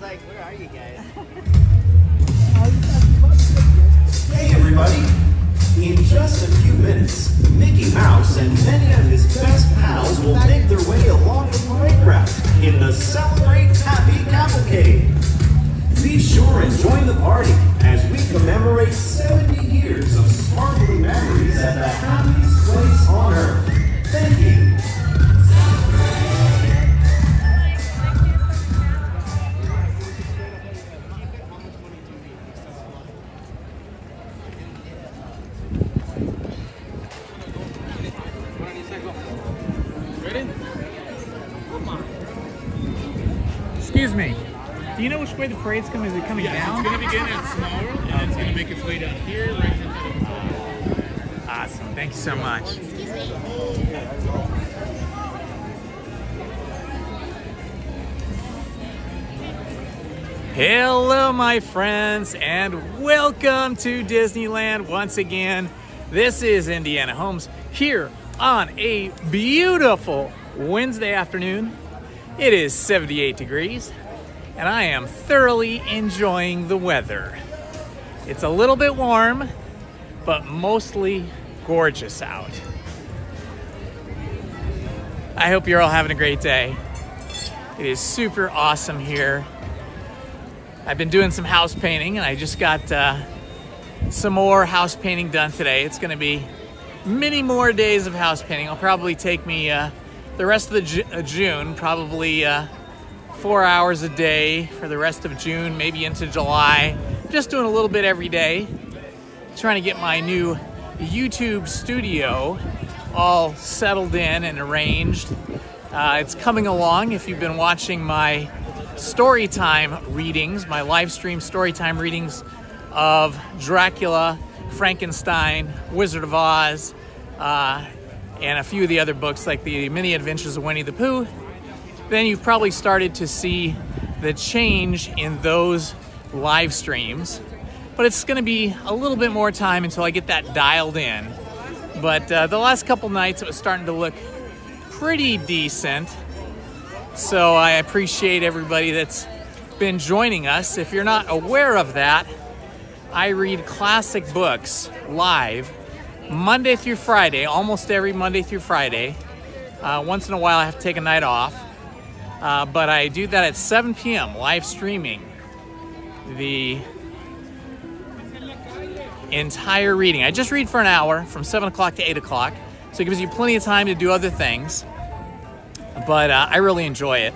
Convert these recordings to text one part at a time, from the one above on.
like, where are you guys? Hey everybody! In just a few minutes, Mickey Mouse and many of his best pals will make their way along the parade route in the Celebrate Happy Cavalcade. Be sure and join the party as we commemorate 70 years of sparkling memories at the happiest place on earth. Thank you. Excuse me. Do you know which way the parade's coming? Is it coming down? It's going to begin at Small, and it's going to make its way down here, right into the Awesome. Thank you so much. Hello, my friends, and welcome to Disneyland once again. This is Indiana Holmes here on a beautiful Wednesday afternoon. It is 78 degrees, and I am thoroughly enjoying the weather. It's a little bit warm, but mostly gorgeous out. I hope you're all having a great day. It is super awesome here. I've been doing some house painting, and I just got some more house painting done today. It's going to be many more days of house painting. It'll probably take me the rest of the June, probably 4 hours a day for the rest of June, maybe into July. Just doing a little bit every day. Trying to get my new YouTube studio all settled in and arranged. It's coming along. If you've been watching my storytime readings, my live stream storytime readings of Dracula, Frankenstein, Wizard of Oz, and a few of the other books like the Many Adventures of Winnie the Pooh, then you've probably started to see the change in those live streams. But it's going to be a little bit more time until I get that dialed in. But the last couple nights it was starting to look pretty decent. So I appreciate everybody that's been joining us. If you're not aware of that, I read classic books live Monday through Friday, almost every Monday through Friday. Once in a while I have to take a night off. But I do that at 7 p.m. live streaming the entire reading. I just read for an hour from 7 o'clock to 8 o'clock. So it gives you plenty of time to do other things. But I really enjoy it.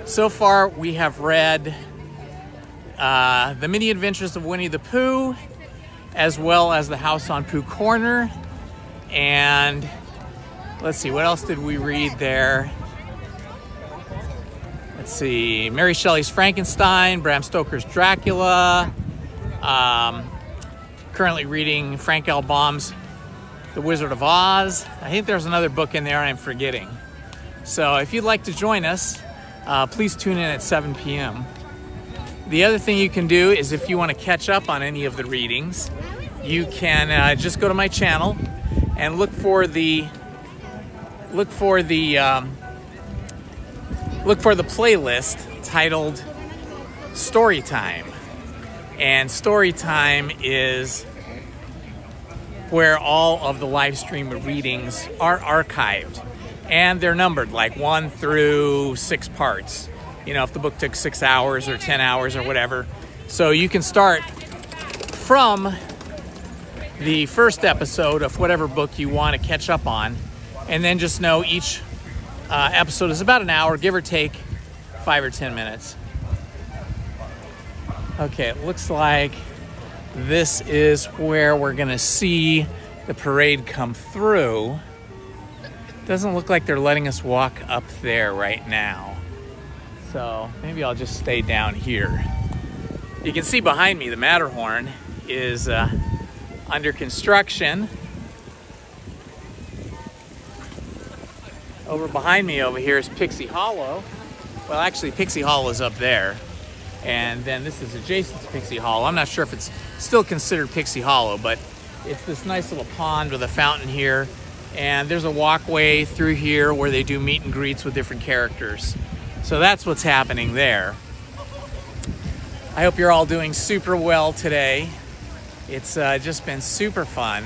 So far we have read The Many Adventures of Winnie the Pooh, as well as The House on Pooh Corner. And let's see, what else did we read there? Let's see, Mary Shelley's Frankenstein, Bram Stoker's Dracula. Currently reading Frank L. Baum's The Wizard of Oz. I think there's another book in there I'm forgetting. So if you'd like to join us, please tune in at 7 p.m. The other thing you can do is if you want to catch up on any of the readings, you can just go to my channel and look for the playlist titled Storytime. And Storytime is where all of the live stream readings are archived. And they're numbered like 1 through 6 parts. You know, if the book took 6 hours or 10 hours or whatever. So you can start from the first episode of whatever book you want to catch up on. And then just know each episode is about an hour, give or take 5 or 10 minutes. Okay, it looks like this is where we're going to see the parade come through. Doesn't look like they're letting us walk up there right now. So maybe I'll just stay down here. You can see behind me the Matterhorn is under construction. Over behind me over here is Pixie Hollow. Well, actually Pixie Hollow is up there. And then this is adjacent to Pixie Hollow. I'm not sure if it's still considered Pixie Hollow, but it's this nice little pond with a fountain here. And there's a walkway through here where they do meet and greets with different characters. So that's what's happening there. I hope you're all doing super well today. It's just been super fun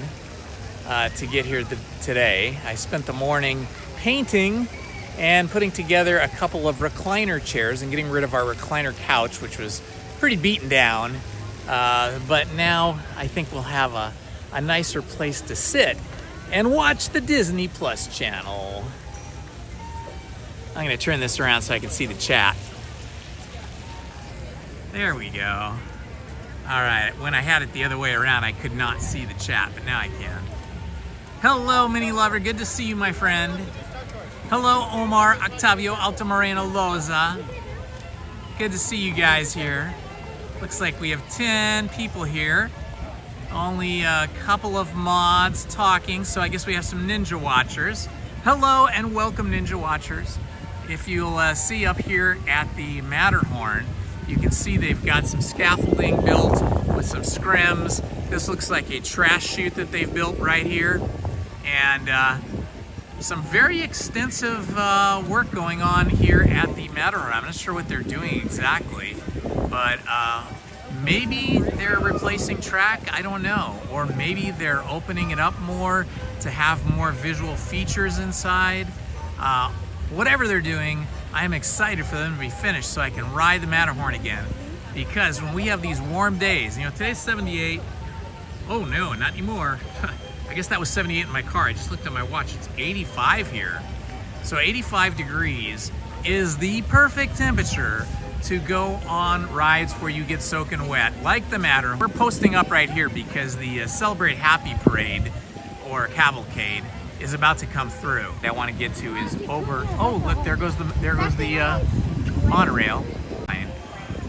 to get here today. I spent the morning painting and putting together a couple of recliner chairs and getting rid of our recliner couch, which was pretty beaten down. But now I think we'll have a nicer place to sit and watch the Disney Plus channel. I'm gonna turn this around so I can see the chat. There we go. All right, when I had it the other way around, I could not see the chat, but now I can. Hello, Mini Lover, good to see you, my friend. Hello, Omar, Octavio, Altamirano, Loza. Good to see you guys here. Looks like we have 10 people here. Only a couple of mods talking, so I guess we have some Ninja Watchers. Hello and welcome, Ninja Watchers. If you'll see up here at the Matterhorn, you can see they've got some scaffolding built with some scrims. This looks like a trash chute that they've built right here. And some very extensive work going on here at the Matterhorn. I'm not sure what they're doing exactly, but maybe they're replacing track, I don't know. Or maybe they're opening it up more to have more visual features inside. Whatever they're doing, I'm excited for them to be finished so I can ride the Matterhorn again. Because when we have these warm days, you know, today's 78. Oh no, not anymore. I guess that was 78 in my car. I just looked at my watch, it's 85 here. So 85 degrees is the perfect temperature to go on rides where you get soaking wet, like the Matterhorn. We're posting up right here because the Celebrate Happy Parade, or Cavalcade, is about to come through. That I want to get to is over, oh look, there goes the monorail.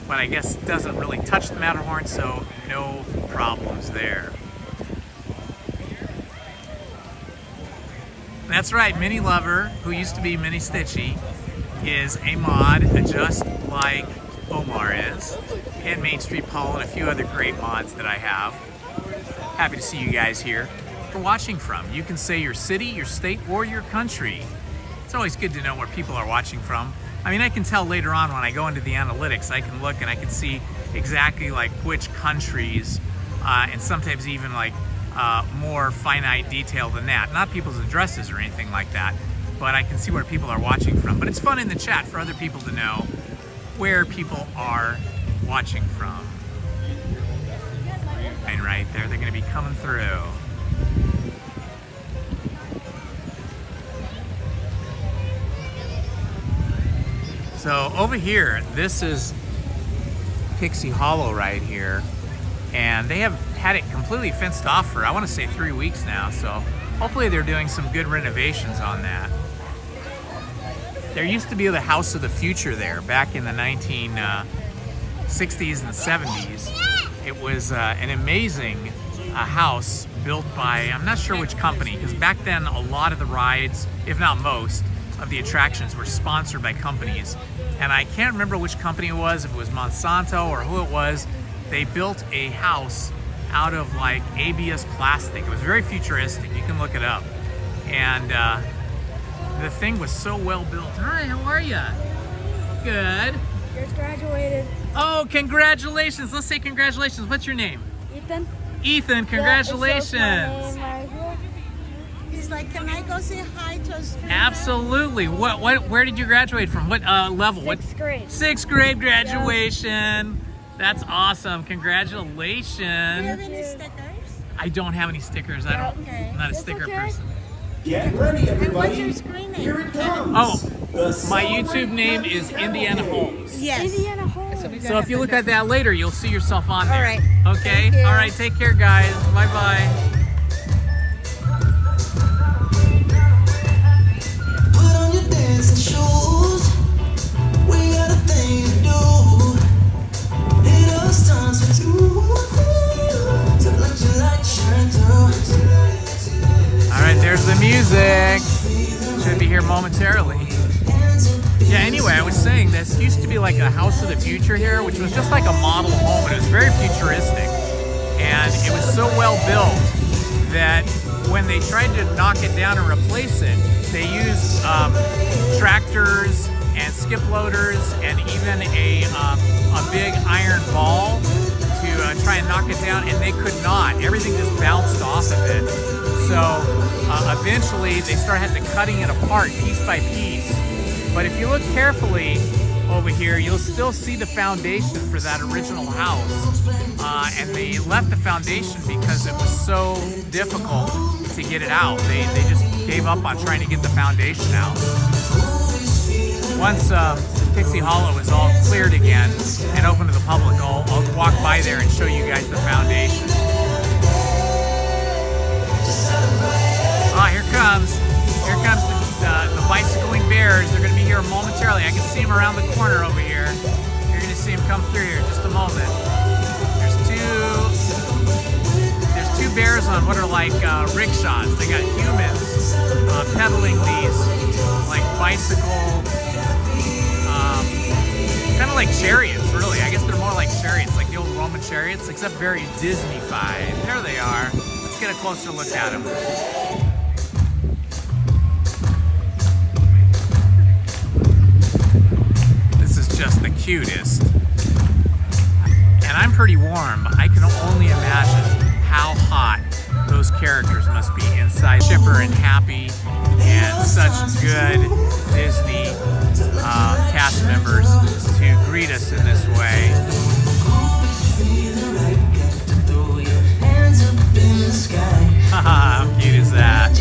But I guess it doesn't really touch the Matterhorn, so no problems there. That's right, Mini Lover, who used to be Mini Stitchy, is a mod just like Omar is, and Main Street Paul and a few other great mods that I have. Happy to see you guys here. Where you're watching from. You can say your city, your state, or your country. It's always good to know where people are watching from. I mean, I can tell later on when I go into the analytics, I can look and I can see exactly like which countries, and sometimes even like more finite detail than that. Not people's addresses or anything like that, but I can see where people are watching from. But it's fun in the chat for other people to know where people are watching from. And right there, they're gonna be coming through. So over here, this is Pixie Hollow right here. And they have had it completely fenced off for, I want to say, 3 weeks now. So hopefully they're doing some good renovations on that. There used to be the House of the Future there back in the 1960s and 70s. It was an amazing house built by, I'm not sure which company, because back then a lot of the rides, if not most, of the attractions were sponsored by companies. And I can't remember which company it was, if it was Monsanto or who it was. They built a house out of like ABS plastic. It was very futuristic, you can look it up. And the thing was so well built. Hi, how are you? Good. Just graduated. Oh, congratulations. Let's say congratulations. What's your name? Ethan. Ethan, congratulations. Yeah, it says my name right here. He's like, can I go say hi to a student? Absolutely. Where did you graduate from? What level? Sixth grade. Sixth grade graduation. That's awesome. Congratulations. Do you have any stickers? I don't have any stickers. I'm not a That's sticker okay. person. Get ready, And what's everybody. your screen name? Here it comes. Oh, The my Celebrate YouTube name Happy is Channel. Indiana Holmes. Yes. Indiana Holmes. So if you look at that later, you'll see yourself on there. All right. Okay? Thank you. All right, take care, guys. Bye-bye. Put on your dancing shoes. We got a thing to do. Hit us times for two. To let your light shine through. All right, there's the music. Should be here momentarily. Yeah, anyway, I was saying this used to be like a House of the Future here, which was just like a model home, and it was very futuristic. And it was so well built that when they tried to knock it down and replace it, they used tractors and skip loaders, and even a big iron ball to try and knock it down, and they could not. Everything just bounced off of it. So eventually they started cutting it apart piece by piece. But if you look carefully over here, you'll still see the foundation for that original house. And they left the foundation because it was so difficult to get it out. They just gave up on trying to get the foundation out. Once Pixie Hollow is all cleared again and open to the public, I'll walk by there and show you guys the foundation. Ah, here comes the bicycling bears. They're going to be here momentarily. I can see them around the corner over here. You're going to see them come through here in just a moment. There's two bears on what are like rickshaws. They got humans pedaling these like bicycle, kind of like chariots, really. I guess they're more like chariots, like the old Roman chariots, except very Disney-fied. There they are. Let's get a closer look at them. This is just the cutest. And I'm pretty warm. I can only imagine how hot those characters must be inside. Chipper and happy and such good Disney cast members to greet us in this way. Haha, how cute is that?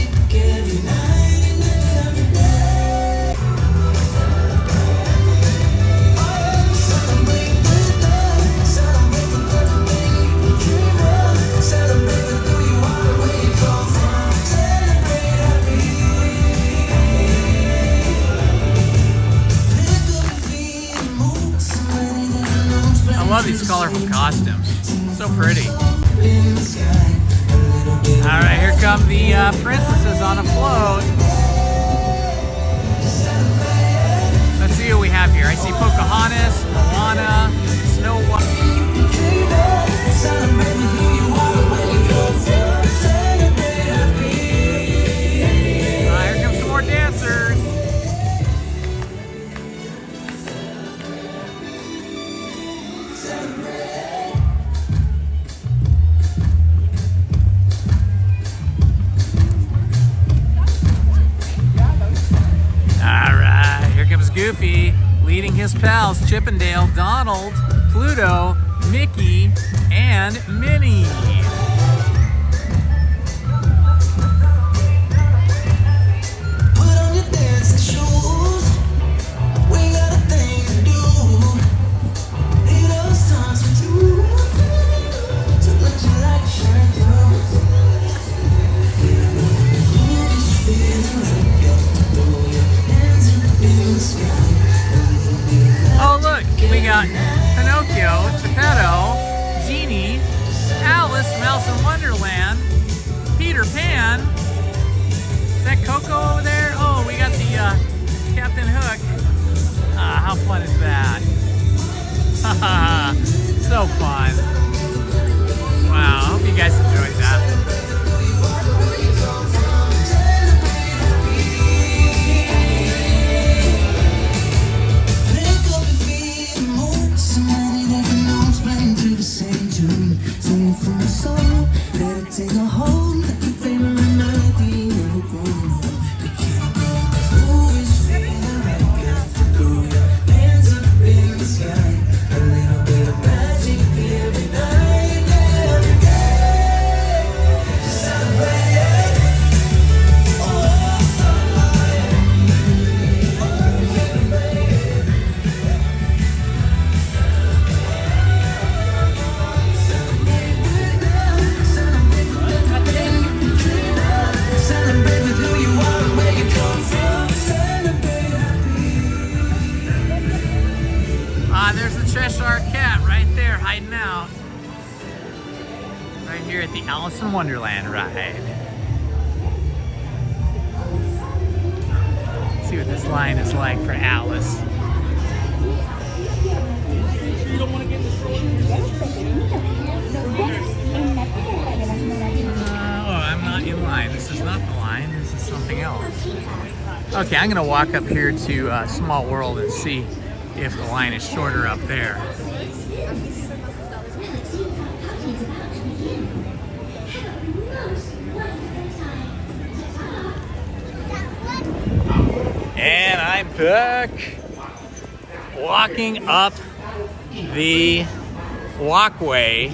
I love these colorful costumes. So pretty. Alright, here come the princesses on a float. Let's see what we have here. I see Pocahontas, Moana, Snow White. Here come some more dancers. Goofy leading his pals Chippendale, Donald, Pluto, Mickey, and Minnie. Put on your dancing shoes. We got a thing to do. Need those times with you. To let you like shine through. You just feel like you got to throw your hands up in the sky. Oh look, we got Pinocchio, Geppetto, Genie, Alice, Mouse in Wonderland, Peter Pan. Is that Coco over there? Oh, we got the Captain Hook. How fun is that? So fun. Wow, I hope you guys enjoyed that. Take a hold, let your favorite melody never grow old. Who is feeling like got to throw your hands up in the sky? A little bit of magic every night and every day. Celebrate. Oh, celebrate. Oh, celebrate. Celebrate with who you are and where you come from. Celebrate happy. There's the Cheshire Cat right there hiding out. Right here at the Alice in Wonderland ride. Let's see what this line is like for Alice. You don't want to get the Oh, I'm not in line. This is not the line. This is some something else. Okay, I'm gonna walk up here to Small World and see if the line is shorter up there. And I'm back, walking up the walkway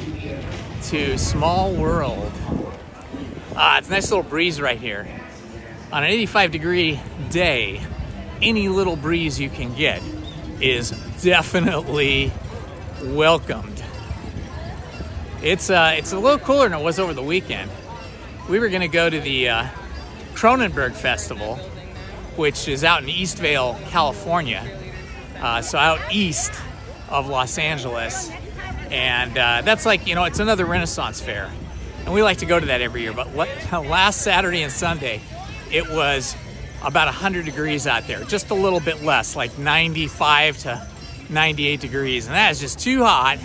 to Small World. It's a nice little breeze right here. On an 85-degree day, any little breeze you can get is definitely welcomed. It's a little cooler than it was over the weekend. We were gonna go to the Cronenberg Festival, which is out in Eastvale, California, so out east of Los Angeles. And that's like, you know, it's another Renaissance fair. And we like to go to that every year. But last Saturday and Sunday, it was about 100 degrees out there, just a little bit less, like 95 to 98 degrees. And that is just too hot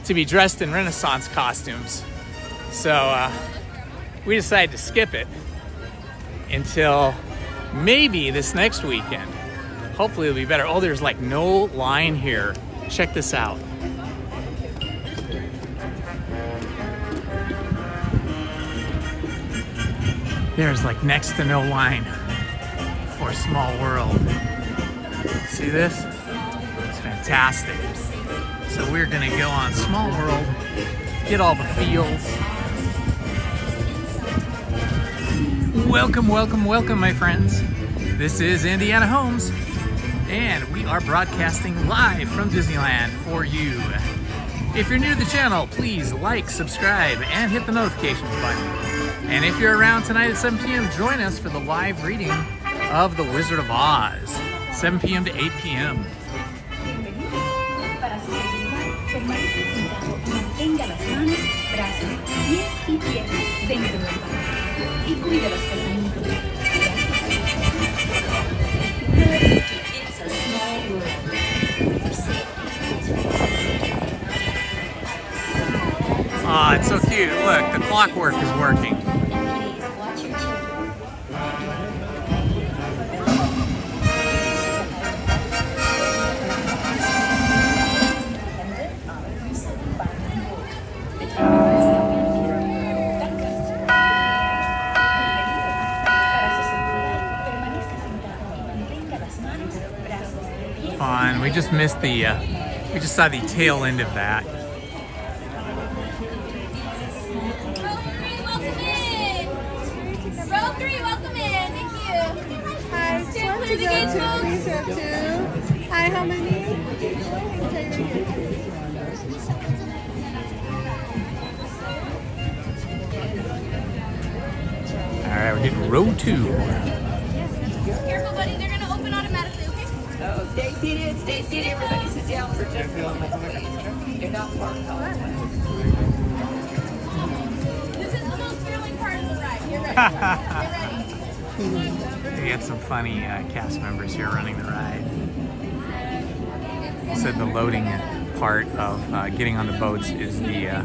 to be dressed in Renaissance costumes. So we decided to skip it until maybe this next weekend. Hopefully it'll be better. Oh, there's like no line here. Check this out. There's like next to no line for Small World. See this? It's fantastic. So we're gonna go on Small World, get all the feels. Welcome, welcome, welcome, my friends. This is Indiana Holmes, and we are broadcasting live from Disneyland for you. If you're new to the channel, please like, subscribe, and hit the notifications button. And if you're around tonight at 7 p.m., join us for the live reading of The Wizard of Oz, 7 p.m. to 8 p.m. Aw, it's so cute. Look, the clockwork is working. Fun. We just missed the, we just saw the tail end of that. Hi, how many? Alright, we're getting row 2. Careful, buddy. They're going to open automatically, okay? Oh, stay seated, stay seated. Everybody sit down for just a moment. You're not parked on. This is the most thrilling part of the ride. Get ready. Get ready. We had some funny cast members here running the ride. They said the loading part of getting on the boats is the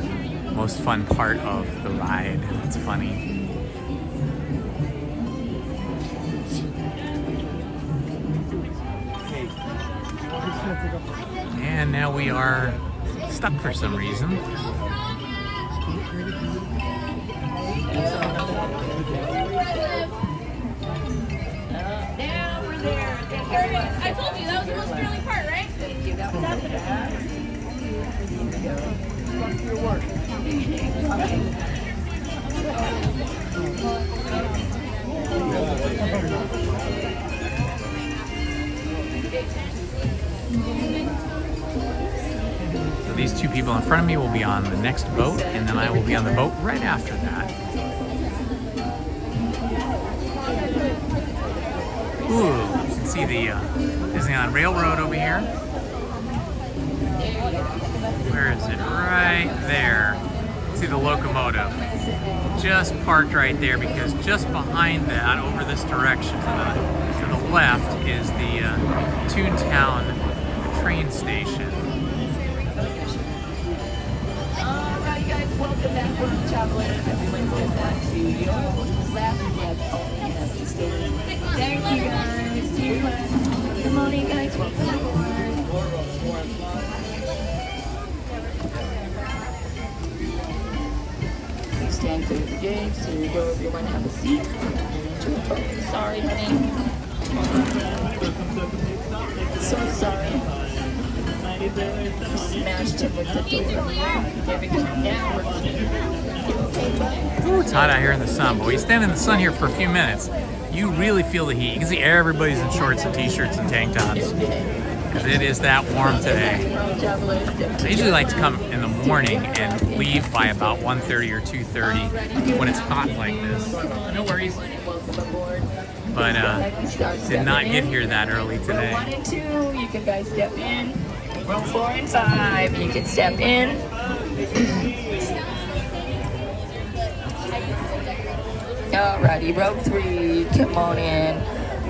most fun part of the ride. It's funny. And now we are stuck for some reason. Now we're there. I told you that was the most thrilling part, right? Thank you. That was So these two people in front of me will be on the next boat, and then I will be on the boat right after that. Ooh, you can see the Disneyland Railroad over here. Where is it? Right there. See the locomotive. Just parked right there, because just behind that, over this direction to the left, is the Toontown train station. all right, guys. Welcome back from the travelers, everyone said that to you. Last yes, yes, stay. Thank you guys. Good morning, guys. Welcome aboard. Please stand clear of the gates. Here we go. Everyone have a seat. Sorry, honey. So sorry. Smashed him with the door. There we go. Now we're Ooh, it's hot out here in the sun, but we stand in the sun here for a few minutes. You really feel the heat. You can see everybody's in shorts and t-shirts and tank tops because it is that warm today. I usually like to come in the morning and leave by about 1:30 or 2:30 when it's hot like this. No worries. But did not get here that early today. Row 1 and 2, you can guys step in. Row 4 and 5, you can step in. Alrighty, row 3, come on in.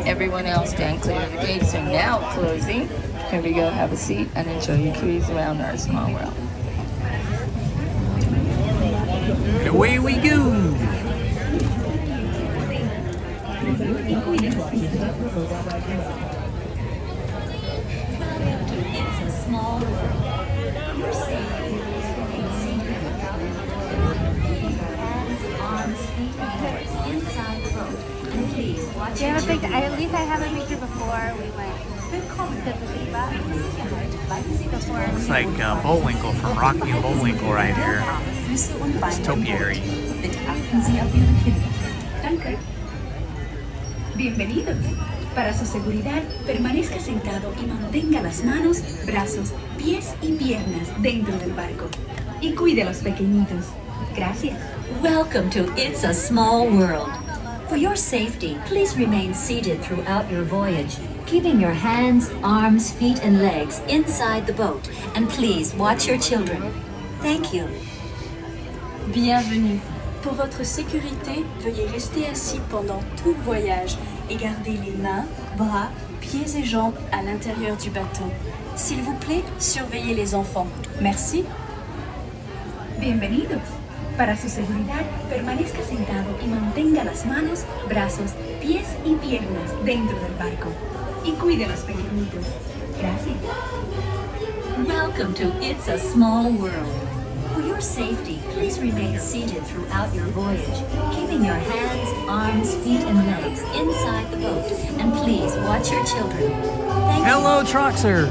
Everyone else stand clear of the gates are now closing. Here we go, have a seat and enjoy your cruise around our small world. And away we go. Do you have a picture? At least I have a picture before we went. Looks like Bullwinkle from Rocky and Bullwinkle right here. It's topiary. Bienvenidos. Para su seguridad, permanezca sentado y mantenga las manos, brazos, pies y piernas dentro del barco. Y cuide a los pequeñitos. Gracias. Welcome to It's a Small World. For your safety, please remain seated throughout your voyage, keeping your hands, arms, feet, and legs inside the boat. And please watch your children. Thank you. Bienvenue. Pour votre sécurité, veuillez rester assis pendant tout le voyage et garder les mains, bras, pieds et jambes à l'intérieur du bateau. S'il vous plaît, surveillez les enfants. Merci. Bienvenidos. Para su seguridad, permanezca sentado y mantenga las manos, brazos, pies y piernas dentro del barco. Y cuide a los pequeñitos. Gracias. Welcome to It's a Small World. For your safety, please remain seated throughout your voyage, keeping your hands, arms, feet, and legs inside the boat. And please watch your children. Thank you. Hello, Troxer.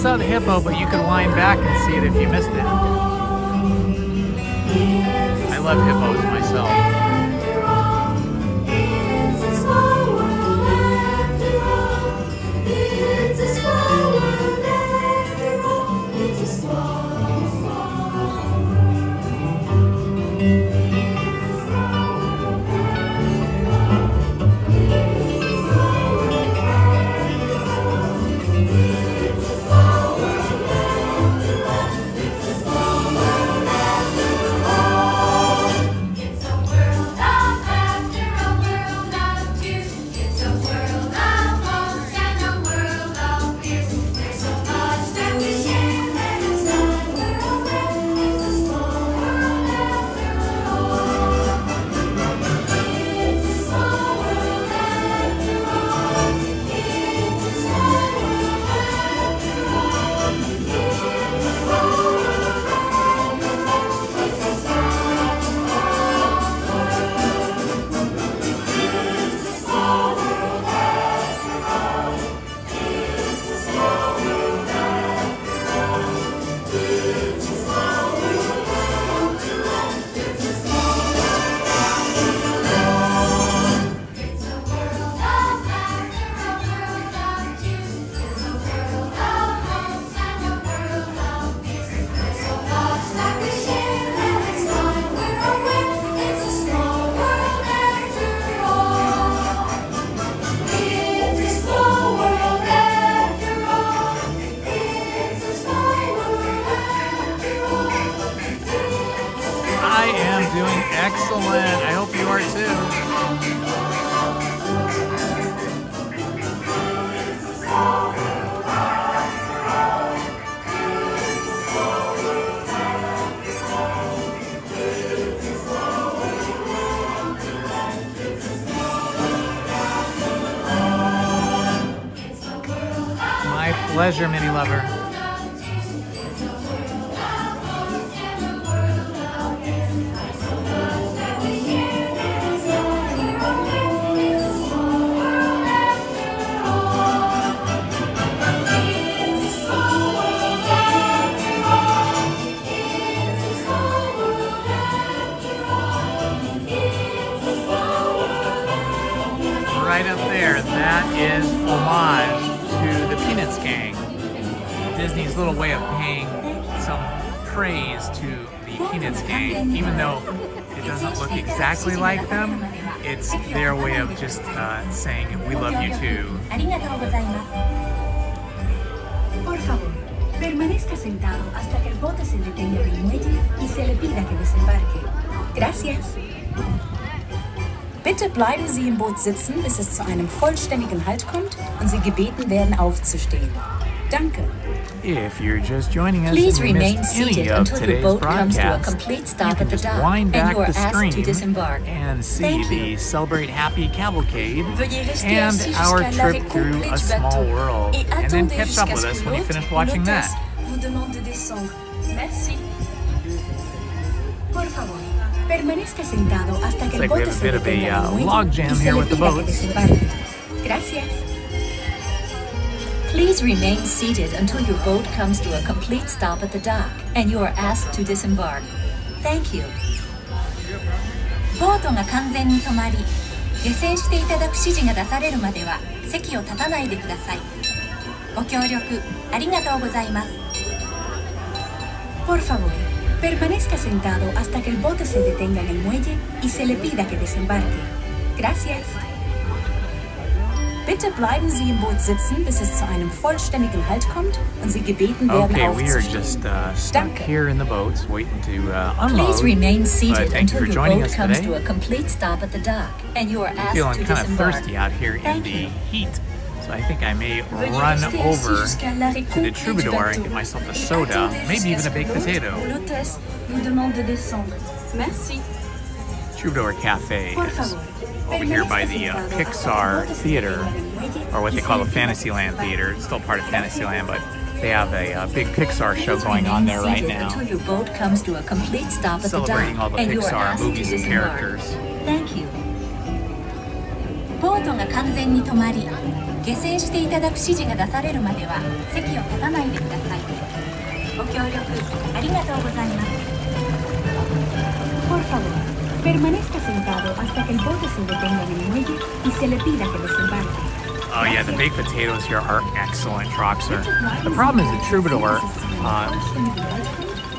saw the hippo, but you could wind back and see it if you missed it. I love hippos myself. Excellent. I hope you are too. My pleasure, Mini Lover. Right up there, that is homage to the Peanuts gang. Disney's little way of paying some praise to the Peanuts gang, even though it doesn't look exactly like them. It's their way of just saying, we love you too. Por favor, permanezca sentado hasta que el bote se detenga en el muelle y se le pida que desembarque. Gracias. Bitte bleiben Sie im Boot sitzen, bis es zu einem vollständigen Halt kommt und Sie gebeten werden, aufzustehen. Danke. If you're just joining us Please and you remain missed any seated of until your today's boat comes to a broadcast, complete you stop can at the just dock, wind and back you are the asked to stream disembark. and see Thank the you. Celebrate Happy Cavalcade Veuillez rester and assis our jusqu'à trip l'arrêt through complet a du small bateau. world, Et and then attendez catch up jusqu'à with ce us que when you l'hôte finish ou watching that. l'hôtesse vous demande de descendre. Merci. Por favor, permanezca sentado hasta que Looks el like we bote have a se bit of detenga en a el muelle log y jam se here le with the pida que boats. desembarque. Gracias. Please remain seated until your boat comes to a complete stop at the dock and you are asked to disembark. Thank you. ボートが完全に止まり、下船していただく指示が出されるまでは席を立たないでください。ご協力ありがとうございます。Por favor, permanezca sentado hasta que el bote se detenga en el muelle y se le pida que desembarque. Gracias. Bitte bleiben Sie im Boot sitzen, bis es zu einem vollständigen Halt kommt und Sie gebeten werden, Okay, we are aufzustehen. just stuck Danke. here in the boats waiting to unload. Please remain But seated thank you until for your joining boat us comes today. to a complete stop at the dock and you are asked Feeling to kind of disembark. thirsty out here in Thank the you. heat, so I think I may Veuillez run rester assis over jusqu'à l'arrêt to the complet du Troubadour and bateau. get myself a Et soda, attendez maybe even jusqu'à a ce baked que l'hôte potato. ou l'hôtesse vous demande de descendre. Merci. Troubadour Cafe Por is favor, over here by the Pixar Theater, or what they call the Fantasyland Theater. It's still part of Fantasyland, but they have a big Pixar show going on there right now, Until your boat comes to a complete stop at the celebrating dock all the and you are Pixar asked to movies and disembark. characters. Thank you. ボートが完全に止まり、下船していただく指示が出されるまでは席を立たないでください。ご協力ありがとうございます。 Por favor, permanezca sentado hasta que el bote se detenga en el muelle y se le pida que desembarque. Oh yeah, the baked potatoes here are excellent, Troxer. The problem is the Troubadour,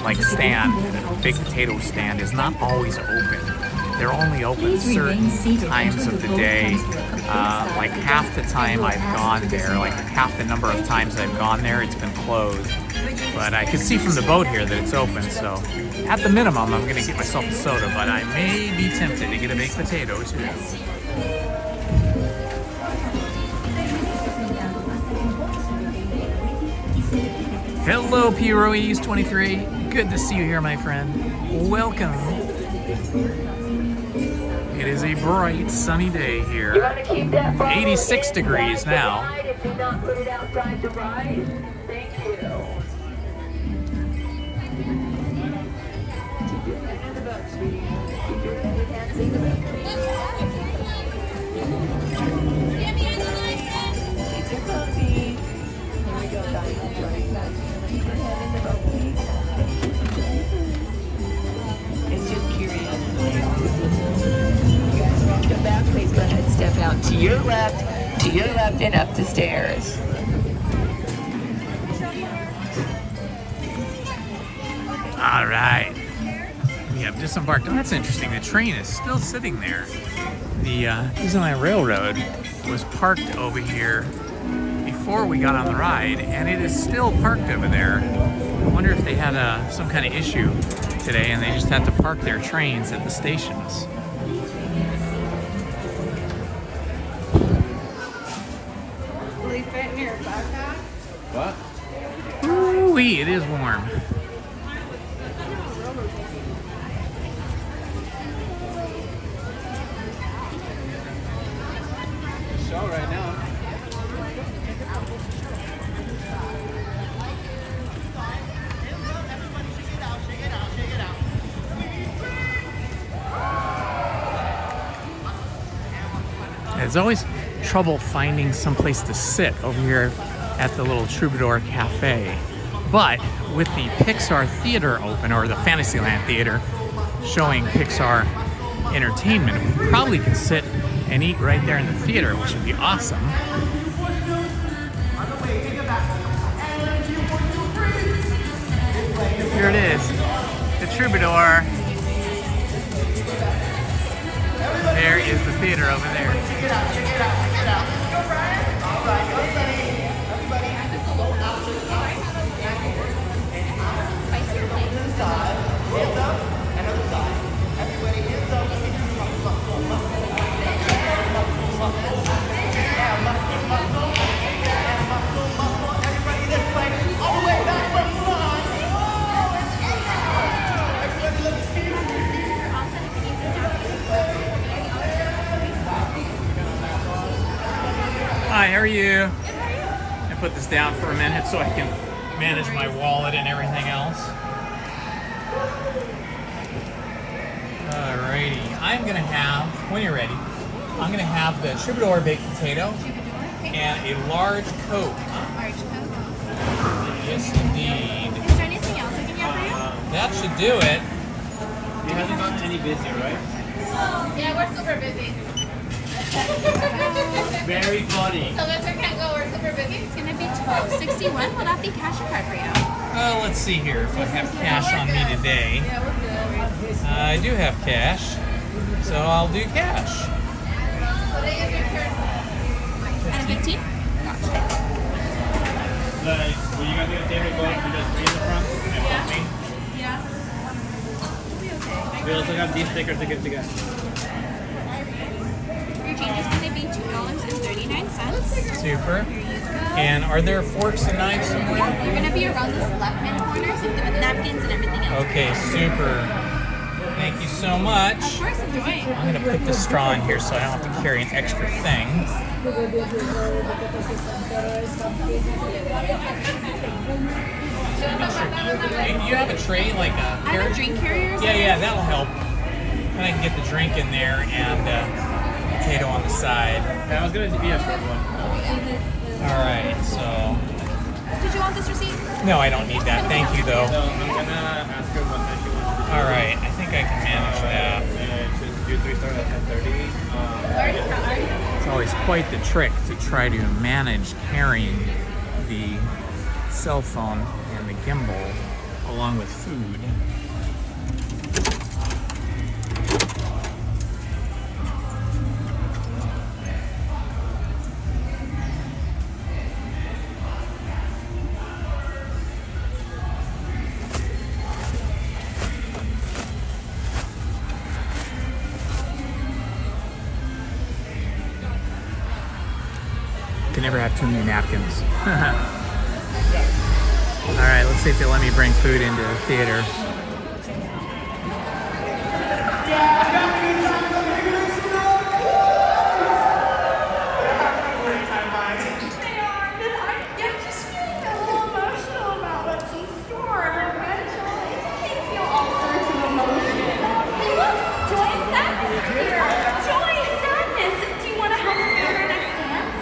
like stand, the baked potato stand is not always open. They're only open certain times of the day. Like half the time I've gone there, like half the number of times I've gone there, it's been closed. But I can see from the boat here that it's open, so at the minimum, I'm gonna get myself a soda, but I may be tempted to get a baked potato too. Hello, P. Ruiz 23. Good to see you here, my friend. Welcome. It is a bright, sunny day here. 86 degrees now. It's just curiosity. You guys welcome back. Please go ahead and step out to your left, and up the stairs. All right. We have disembarked. Oh, that's interesting. The train is still sitting there. The Disneyland Railroad was parked over here before we got on the ride, and it is still parked over there. I wonder if they had some kind of issue today and they just had to park their trains at the stations. Will he fit in your backpack? What? Ooh-wee, it is warm. Show right now. There's always trouble finding someplace to sit over here at the little Troubadour Cafe. But with the Pixar Theater open, or the Fantasyland Theater, showing Pixar entertainment, we probably can sit and eat right there in the theater, which would be awesome. Here it is, the Troubadour. There is the theater over there. Check it out, check it out, check it out. Go, Brian. All right, go, Sunny. Everybody, this side, hands up, another side. Everybody, hands up. Everybody this way, all the way back from the side. Everybody, let's see. Hi, how are you? I put this down for a minute so I can manage my wallet and everything else. Alrighty, I'm gonna have, when you're ready, I'm gonna have the Troubadour baked potato and a large Coke. Large Coke. Yes, indeed. Is there anything else I can get for you? That should do it. He hasn't gotten any busier, right? Yeah, we're super busy. Very funny. So Lister can't go, we're super busy. It's gonna be $12.61. Will that be cash or card for you? Let's see here if I have cash on me today. Yeah, we're good. I do have cash, so I'll do cash. What is your turn? And 15? Will you guys get a table go up to just three in the front and help me? Yeah. We'll be okay. We also got these stickers to give to guys. Your change is gonna be $2.39. Super. Here you go. And are there forks and knives somewhere? You're gonna be around this left-hand corner, so with napkins and everything else. Okay, super. Thank you so much. Of course, enjoy. I'm gonna put this straw in here so I don't have to carry an extra thing. Hey, do you have a tray, like a I have a drink carrier. Yeah, that'll help. And I can get the drink in there and potato on the side. I was gonna be a short one. All right, so. Did you want this receipt? No, I don't need that. Thank you, though. So I'm gonna ask her what time she wants to do. All right, I think I can manage that. Just do 3 stars at 10:30. It's always quite the trick to try to manage carrying the cell phone and the gimbal along with food. Can never have too many napkins. All right, let's see if they let me bring food into the theater.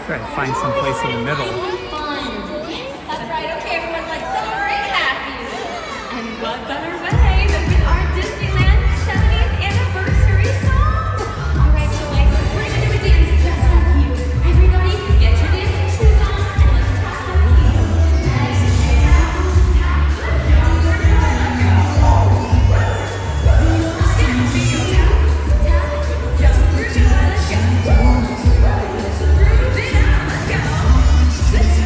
Try to find some place in the middle. That's right. Okay, everyone, let's celebrate happy. And what better way than with our Disneyland 70th anniversary song? All right, Joy, we're gonna do a dance just like you. Everybody, get your dancing shoes on and let's talk some Let's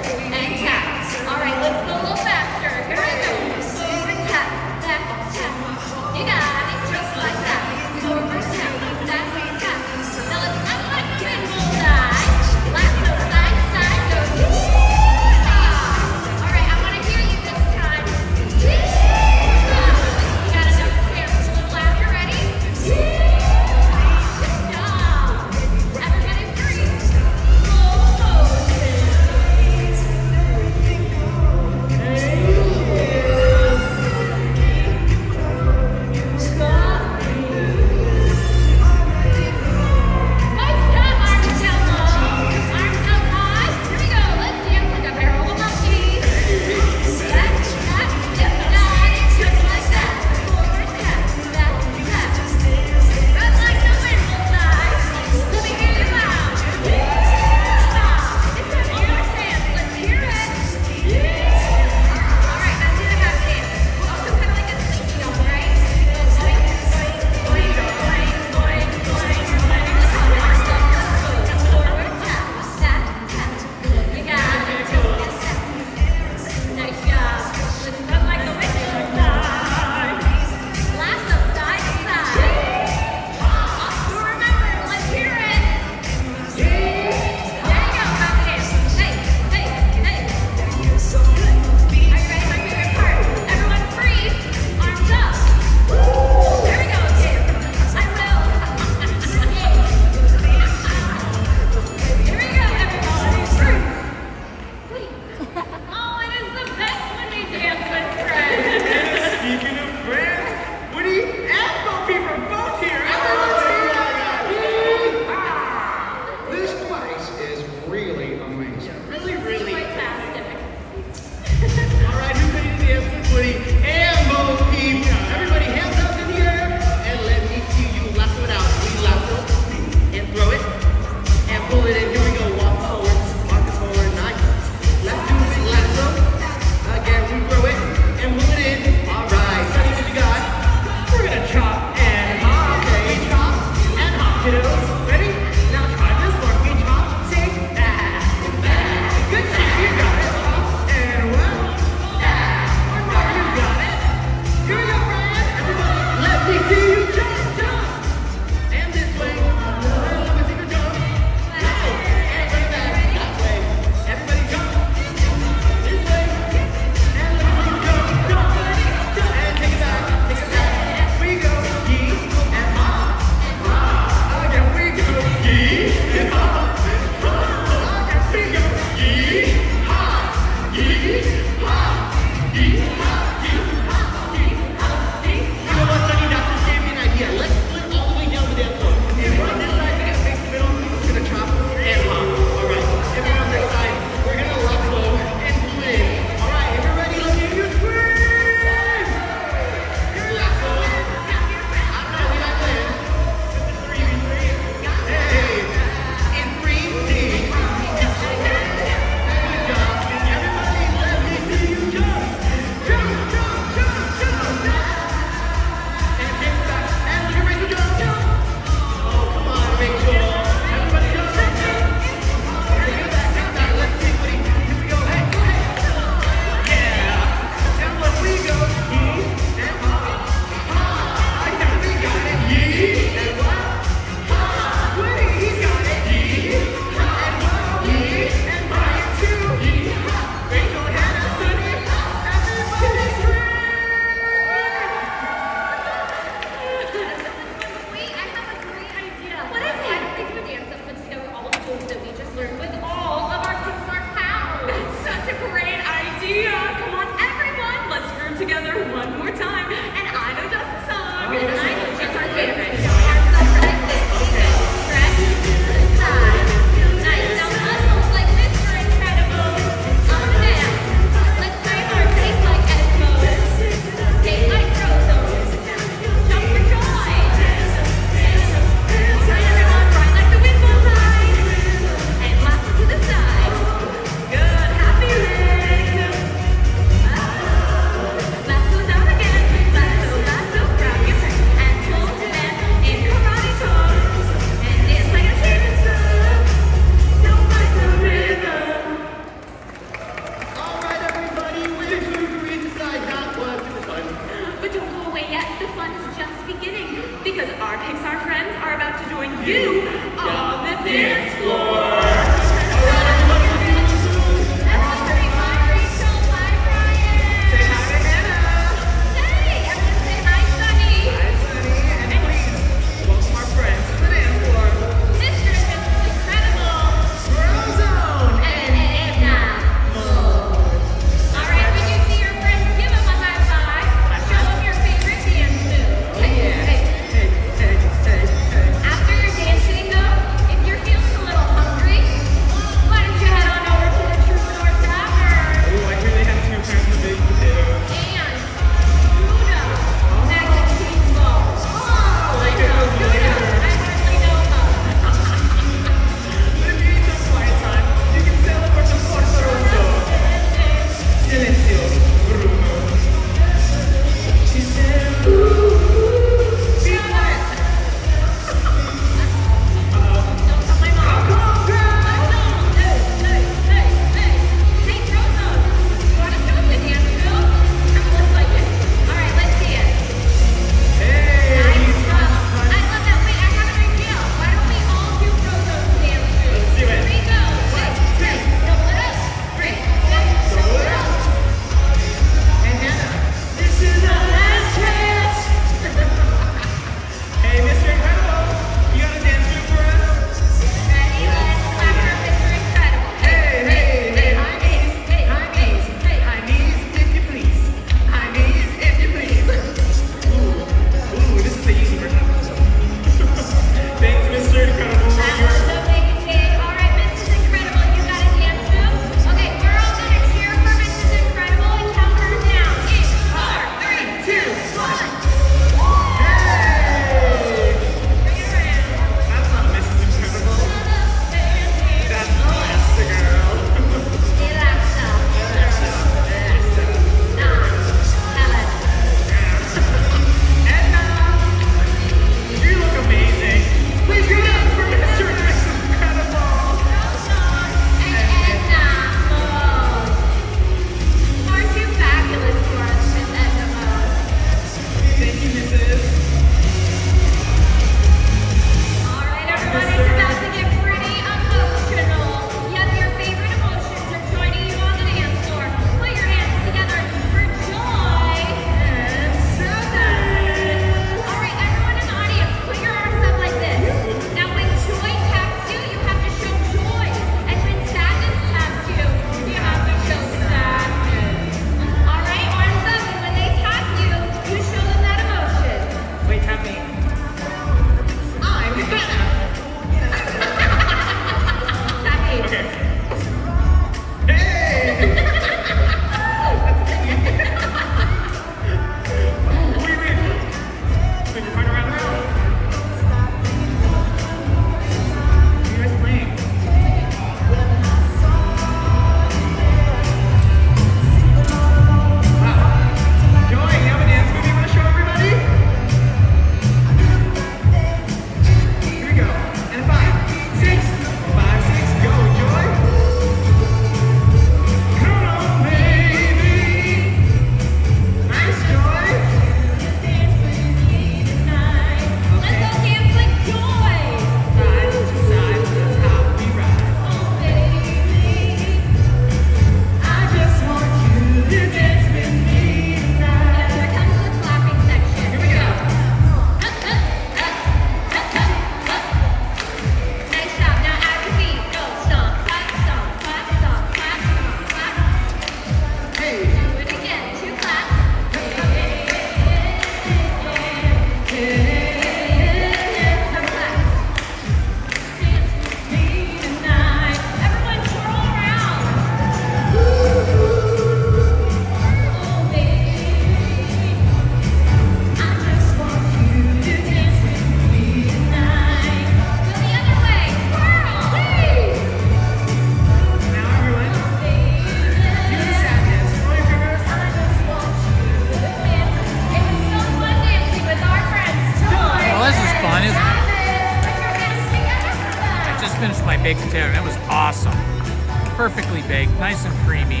perfectly baked, nice and creamy.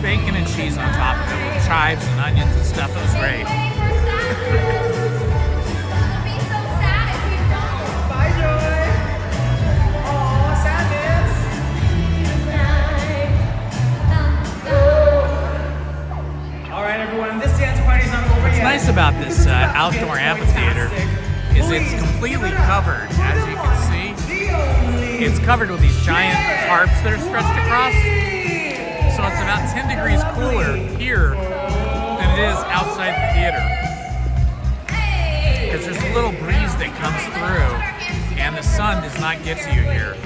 Bacon and cheese on top of it with chives and onions and stuff. It was great. Bye, Joy. Aw, sadness. All right, everyone, this dance party's not over What's yet. nice about this outdoor amphitheater is it's completely covered, as you can see. It's covered with these giant tarps that are stretched across. So it's about 10 degrees cooler here than it is outside the theater. Because there's a little breeze that comes through and the sun does not get to you here.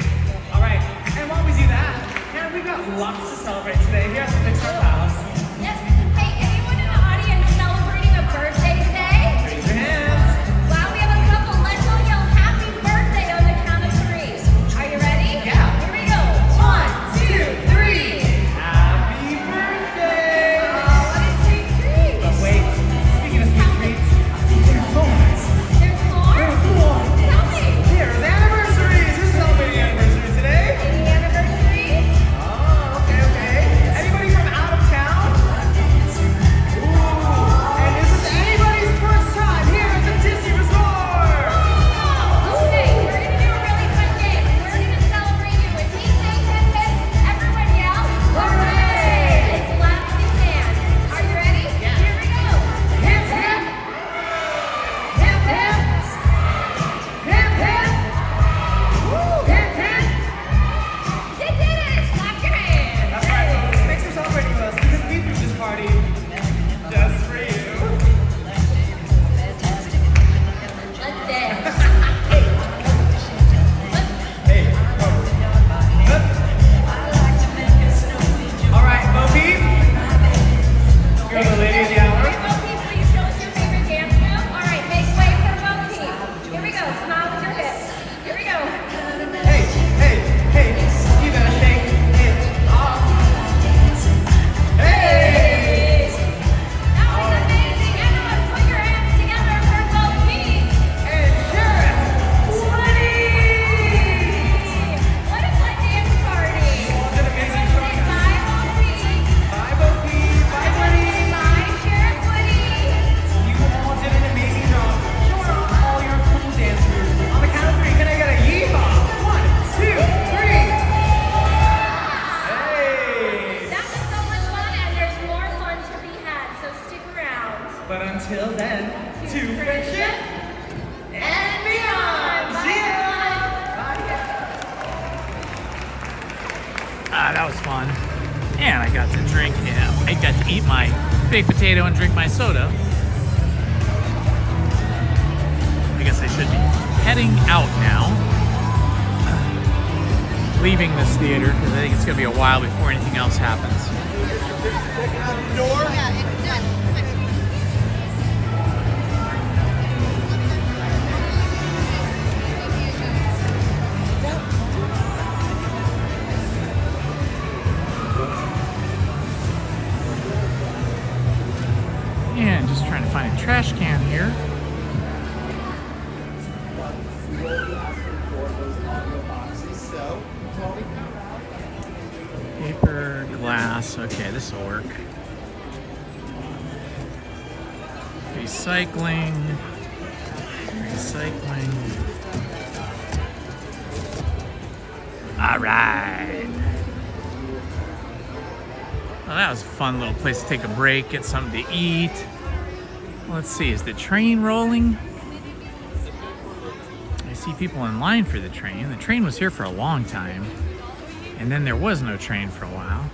All right, and while we do that, yeah, we've got lots to celebrate today here at the Pixar Palace. Yes. Hey, anyone in the audience celebrating a birthday today? Raise your hands. Wow, we have a couple. Let's all yell happy birthday on the count of 3. Are you ready? Yeah. Here we go. 1, 2, 3. Happy birthday! What a sweet treat. But wait, speaking of sweet treats, there's more. There's more? There's more. Tell me. There's anniversaries. Who's celebrating anniversary today? Any anniversaries? Oh, okay, okay. Anybody from out of town? Ooh. And this is anybody's first time here at the Disney Resort. Okay, we're going to do a really fun game. We're going to celebrate you. If we say hip hip, everyone yell, hooray! As loud as you can. Are you ready? Yeah. Here we go. Hip hip. Hip hip. Hip hip. Hip hip. You did it. Clap your hands. That's right, folks. Thanks for celebrating with us because we threw this party just for you. Let's dance. Hey, all right, Bo Peep. You're the lady of the hour. Alright, Bo Peep, will you show us your favorite dance move? Alright, make way for Bo Peep. Here we go. Smile with your hips. Here we go. Hey, hey, hey, you gotta shake it off. Hey! That was amazing. Everyone put your hands together for Bo Peep. And Sheriff Woody! What a fun dance party. What an amazing show. Say bye, Bo Peep. Bye, Bo Peep. Bye, Woody. Bye, Sheriff Woody. You all did an amazing job showing off all your cool dance moves. On the count of 3, can I get a yeehaw? 1, 2, 3. Hey! That was so much fun, and there's more fun to be had, so stick around. But until then, to friendship and beyond. See ya! Bye. That was fun. And I got to drink, I got to eat my baked potato and drink my soda. I guess I should be heading out now. Leaving this theater because I think it's going to be a while before anything else happens. And just trying to find a trash can here. Paper, glass. Okay, this will work. Recycling. Recycling. All right. Well, that was a fun little place to take a break, get something to eat. Let's see, is the train rolling? I see people in line for the train. The train was here for a long time, and then there was no train for a while.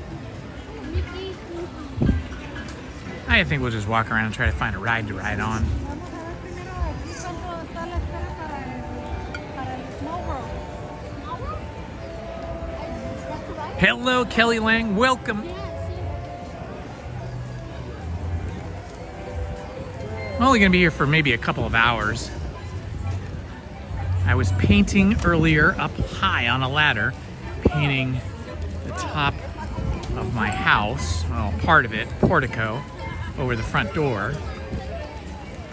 I think we'll just walk around and try to find a ride to ride on. Hello, Kelly Lang. Welcome. I'm only going to be here for maybe a couple of hours. I was painting earlier up high on a ladder, painting the top of my house, well, part of it, portico, over the front door.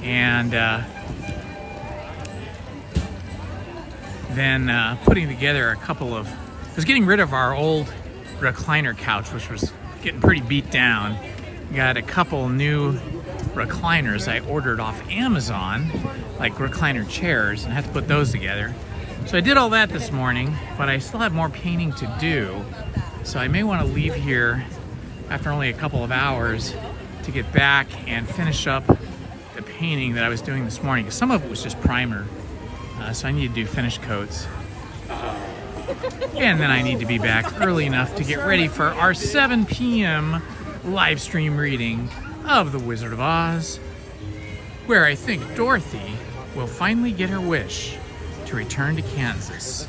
And then putting together a couple of, I was getting rid of our old recliner couch, which was getting pretty beat down. Got a couple new recliners I ordered off Amazon, like recliner chairs, and I had to put those together. So I did all that this morning, but I still have more painting to do. So I may want to leave here after only a couple of hours to get back and finish up the painting that I was doing this morning, because some of it was just primer. So I need to do finish coats. And then I need to be back early enough to get ready for our 7 p.m. live stream reading of The Wizard of Oz, where I think Dorothy will finally get her wish to return to Kansas.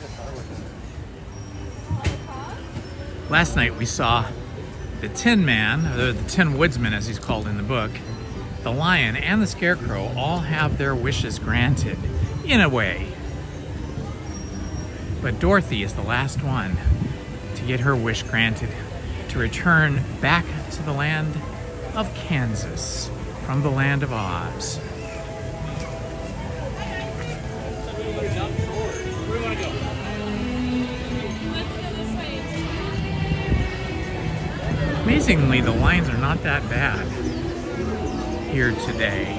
Last night we saw the Tin Man, or the Tin Woodsman as he's called in the book, the Lion and the Scarecrow all have their wishes granted, in a way. But Dorothy is the last one to get her wish granted, to return back to the land of Kansas from the land of Oz. Amazingly, the lines are not that bad here today.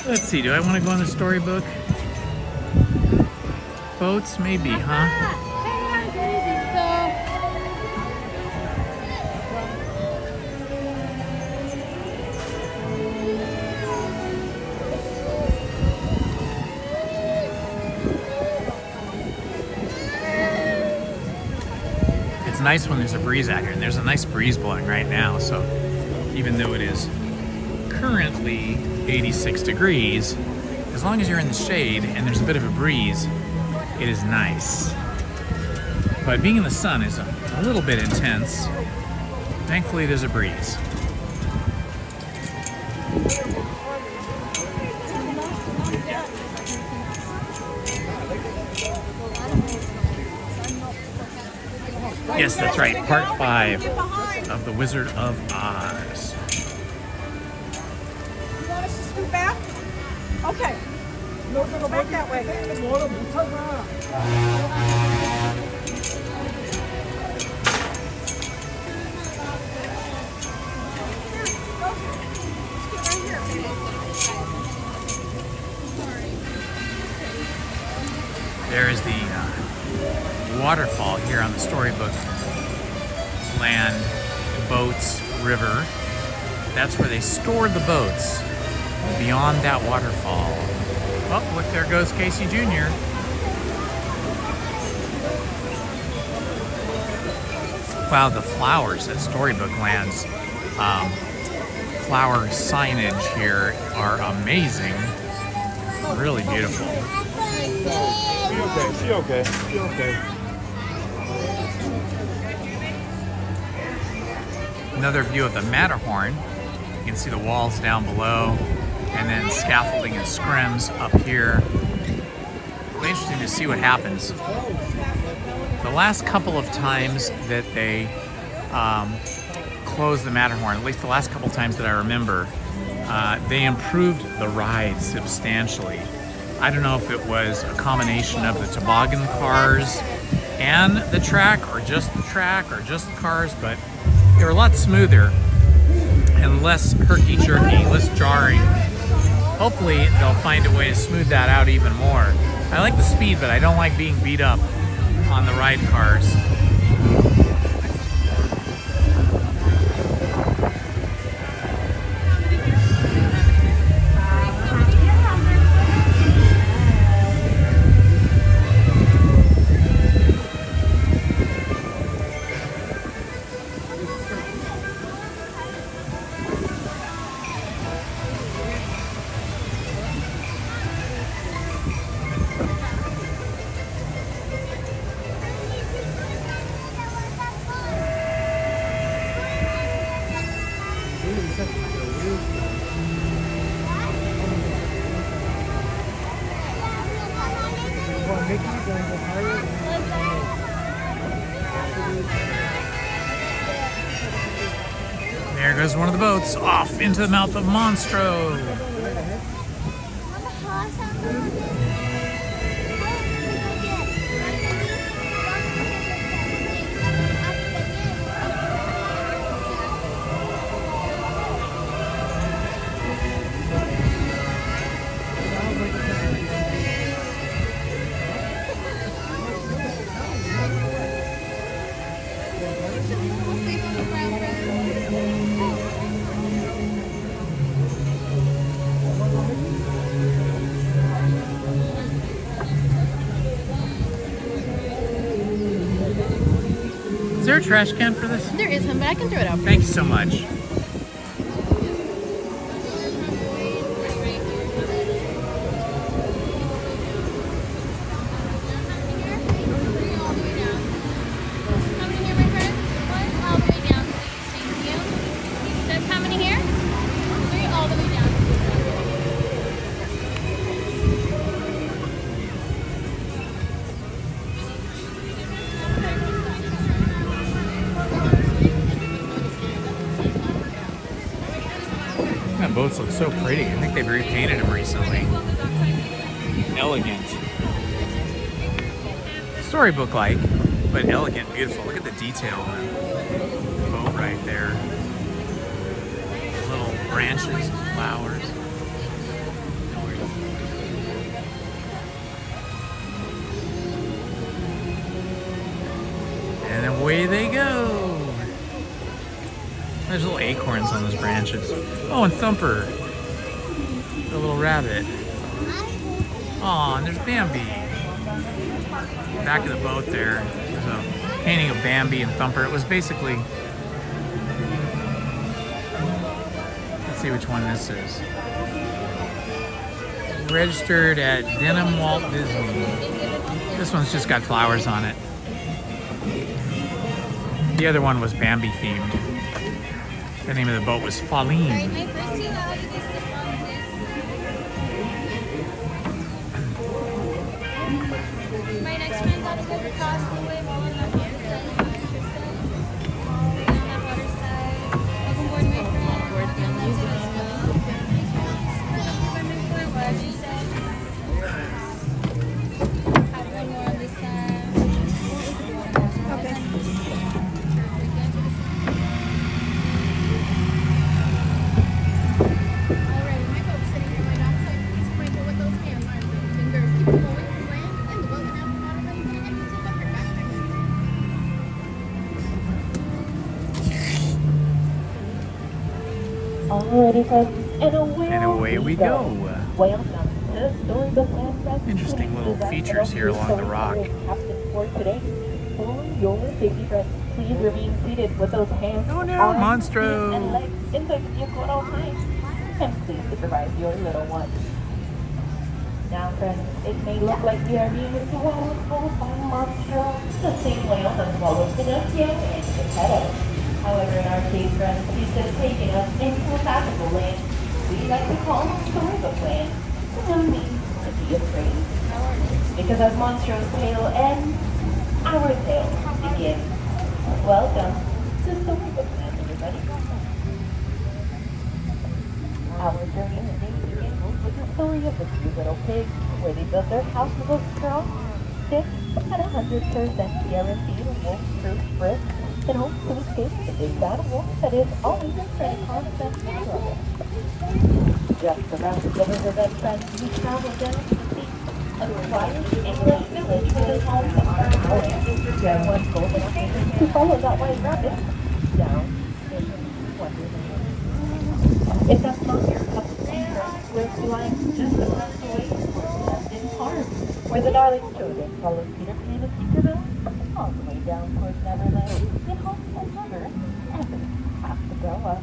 Let's see, do I want to go on the storybook? Boats, maybe, huh? It's nice when there's a breeze out here, and there's a nice breeze blowing right now, so even though it is currently 86 degrees, as long as you're in the shade and there's a bit of a breeze, it is nice. But being in the sun is a little bit intense. Thankfully, there's a breeze. Yes, that's right. Part 5 of The Wizard of Oz. You want us to scoot back? Okay. We'll go back that way. There is the waterfall here on the Storybook land, boats, river. That's where they stored the boats, beyond that waterfall. Oh, look, there goes Casey Jr. Wow, the flowers at Storybook Land's flower signage here are amazing. Really beautiful. She okay. Another view of the Matterhorn. You can see the walls down below, and then scaffolding and scrims up here. Really interesting to see what happens. The last couple of times that they closed the Matterhorn, at least the last couple of times that I remember, they improved the ride substantially. I don't know if it was a combination of the toboggan cars and the track, or just the cars, but they were a lot smoother and less herky-jerky, less jarring. Hopefully they'll find a way to smooth that out even more. I like the speed, but I don't like being beat up on the ride cars. There goes one of the boats off into the mouth of Monstro. there a trash can for this? There isn't, but I can throw it out. Thank you so much. That boats look so pretty. I think they've repainted them recently. Elegant. Storybook-like, but elegant, beautiful. Look at the detail on the boat right there. Little branches and flowers. And away they go. There's little acorns on those branches. Oh, and Thumper, the little rabbit. Aw, and there's Bambi. Back of the boat there, there's a painting of Bambi and Thumper. It was basically, let's see which one this is. Registered at Denham Walt Disney. This one's just got flowers on it. The other one was Bambi themed. The name of the boat was Pauline. My next friend's on a boat across the way while I'm not here. On that water side. Welcome aboard, my friend. What she said. Have one more on this side. Alright, my boat's sitting here by dockside. Please point with those hands, arms, and fingers. Keep them away from land and the boat and out the water. Then you're gonna have to take up your backpack. Alrighty, friends, And away we go. Welcome to Storybook Land, friends. Interesting little features here along the rock. Captain for today. For your safety, friends, please remain seated with those hands, Oh no, arms, Monstro. feet, and legs inside the vehicle at all times. And please supervise your little one. Now, friends, it may look like we are being swallowed by Monstro, the same whale that swallowed Pinocchio and Geppetto. However, in our case, friends, he's just taking us into a magical land we like to call Storybook Land. So no need to be afraid. Because as Monstro's tale ends, our tale begins. Welcome to Storybook Land, everybody. Our journey today begins with the story of the two little pigs, where they built their house with a strong stick and 100% guaranteed wolf-proof brick in hopes to escape the big bad wolf that is always trying to cause them trouble. Just around the riverbed, friends, we travel down to the sea of the quiet English village where the Holmes are our young one golden to follow that white rabbit down in Wonderland. If that's not your cup of tea, we're flying just across the way in Farm, where the darling children follow Peter Pan and Tinkerbell all the way down towards Neverland in hopes that never, ever have to grow up.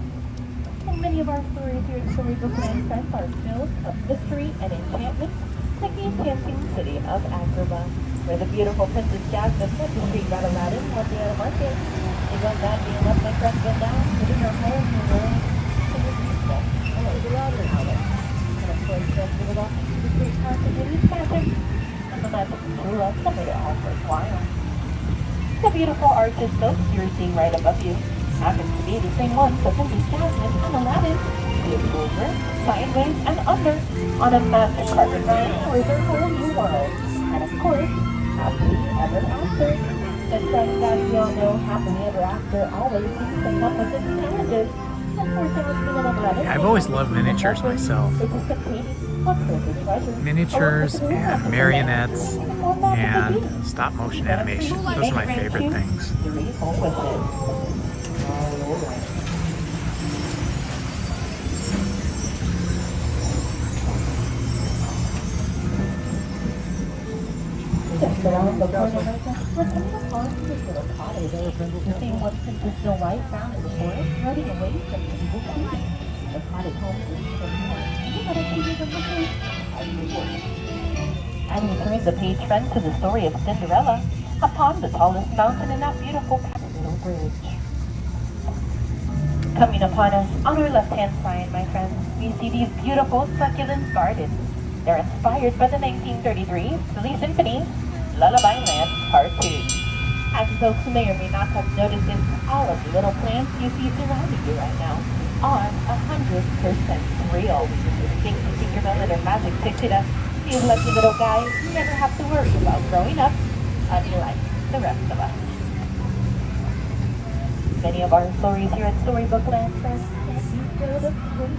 And many of our stories here at Storybook Land, friends, are filled of mystery and enchantment, like the enchanting city of Agrabah, where the beautiful Princess Jasmine met the street rat Aladdin one day at a market. It was that being left my friend went down, putting her home in the world to the people, and it was a louder outlet. And of course, friends, we were walking through the great park of Italy's magic, and the magic of true love that made it all worthwhile. The beautiful arches folks you're seeing right above you happens to be the same ones that Princess Jasmine and Aladdin did over, sideways, and under on a magic carpet ride towards their whole new world. And of course, happily ever after. But friends, as we all know, happily ever after always seems to come with its challenges. And for Jasmine and Aladdin, I've always loved miniatures myself. it is containing what perfect treasure. Miniatures and marionettes and stop motion animation. Those are my favorite things. Just around the corner right now, we're coming upon this little cottage. You're seeing what Princess Snow White found in the forest, running away from the evil queen. The cottage home is and we turn the page, friends, to the story of Cinderella upon the tallest mountain in that beautiful little bridge. Coming upon us on our left-hand side, my friends, we see these beautiful succulent gardens. They're inspired by the 1933 Silly Symphony's Lullaby Land Part 2. As folks may or may not have noticed, all of the little plants you see surrounding you right now are 100% real. Thanks to Tinkerbell and her magic picture us, these lucky little guys never have to worry about growing up, unlike the rest of us. Many of our stories here at Storybook Land, friends, you feel the truth,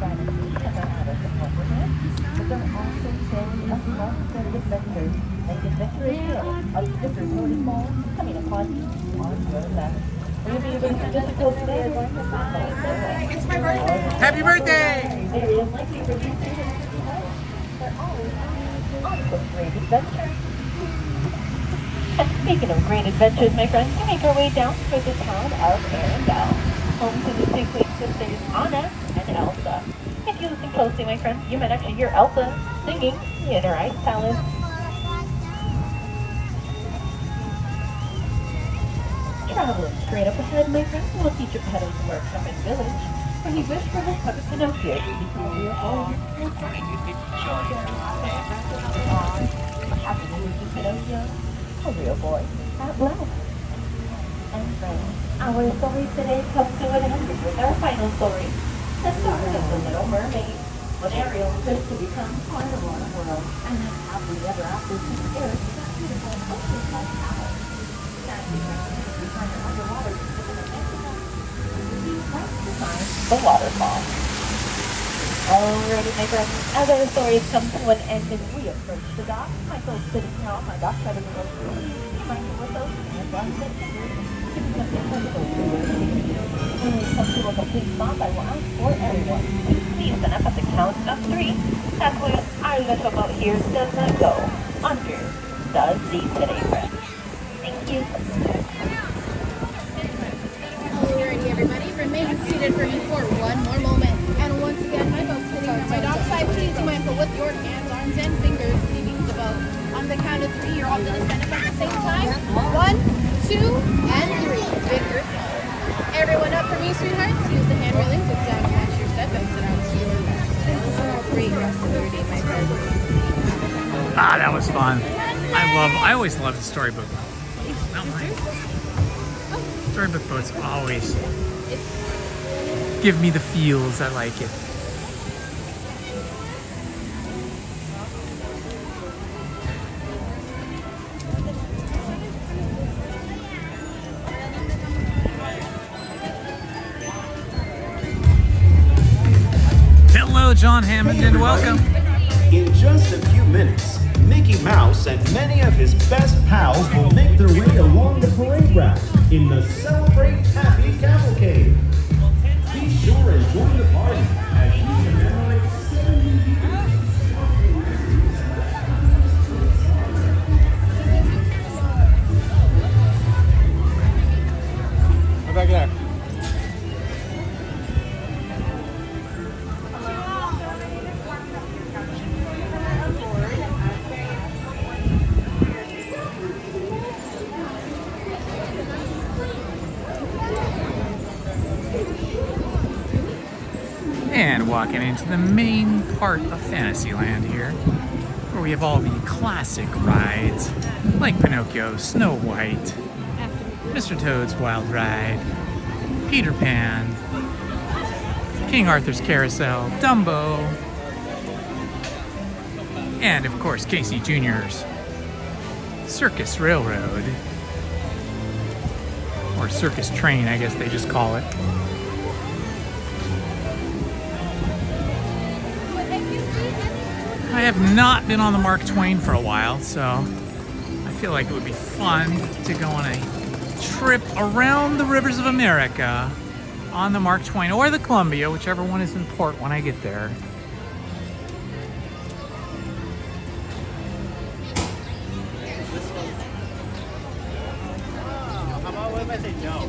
sanity, and the habits of wonderment, but they're also filled of love and adventure, and adventurous tales of different morning balls coming upon you on your left. Will you be able to just go today? It's my birthday! Happy birthday! There is likely for these students they're always on some great adventure. And speaking of great adventures, my friends, we make our way down to the town of Arendelle, home to the two queen sisters, Anna and Elsa. If you listen closely, my friends, you might actually hear Elsa singing in her ice palace. Traveling straight up ahead, my friends, we'll see Geppetto's workshop and village, where he wished for his puppet Pinocchio to become real home. Happy news to Pinocchio, a real boy at last. And friends, our story today comes to an end with our final story, the story of the Little Mermaid. When Ariel wished to become part of our world and live happily ever after since Eric got beautiful ocean-like house. Underwater the waterfall. Alrighty, my friends, as our stories come to an end and we approach the dock, my folks sitting here on my dock side of the road, trying to with us and run the giving us a physical tour. When we come to a complete stop, I will ask for everyone to please stand up at the count of 3. That way, our little boat here does not go under the sea today, friends. Thank you. Security, everybody. Remain seated for me for one more moment. And once again, my folks sitting on my dock side, please be mindful with your hands, arms, and fingers leaving the boat. On the count of 3, you're all going to stand up at the same time. 1, 2, and 3. Big earth. Everyone up for me, sweethearts. Use the hand railings. Look down and watch your step. Exit out to your left. Have a great rest of your day, my friends. Ah, that was fun. I always loved the storybook. Not mine. Storybook boats always give me the feels. I like it. Hello, John Hammond, and welcome. In just a few minutes, Mickey Mouse and many of his best pals will make their way along the parade route in the Celebrate Happy Cavalcade. Be sure and join the party as you commemorate 70 years. We're back there. And walking into the main part of Fantasyland here, where we have all the classic rides, like Pinocchio, Snow White, Mr. Toad's Wild Ride, Peter Pan, King Arthur's Carousel, Dumbo, and of course Casey Jr.'s Circus Railroad, or Circus Train, I guess they just call it. I have not been on the Mark Twain for a while, so I feel like it would be fun to go on a trip around the rivers of America on the Mark Twain or the Columbia, whichever one is in port when I get there. if I say no?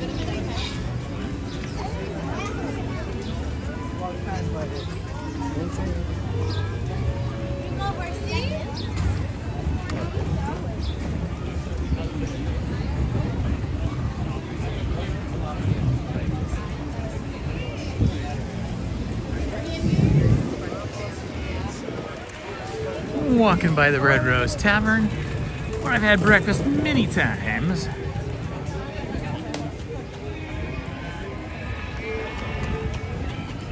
Walking by the Red Rose Tavern, where I've had breakfast many times.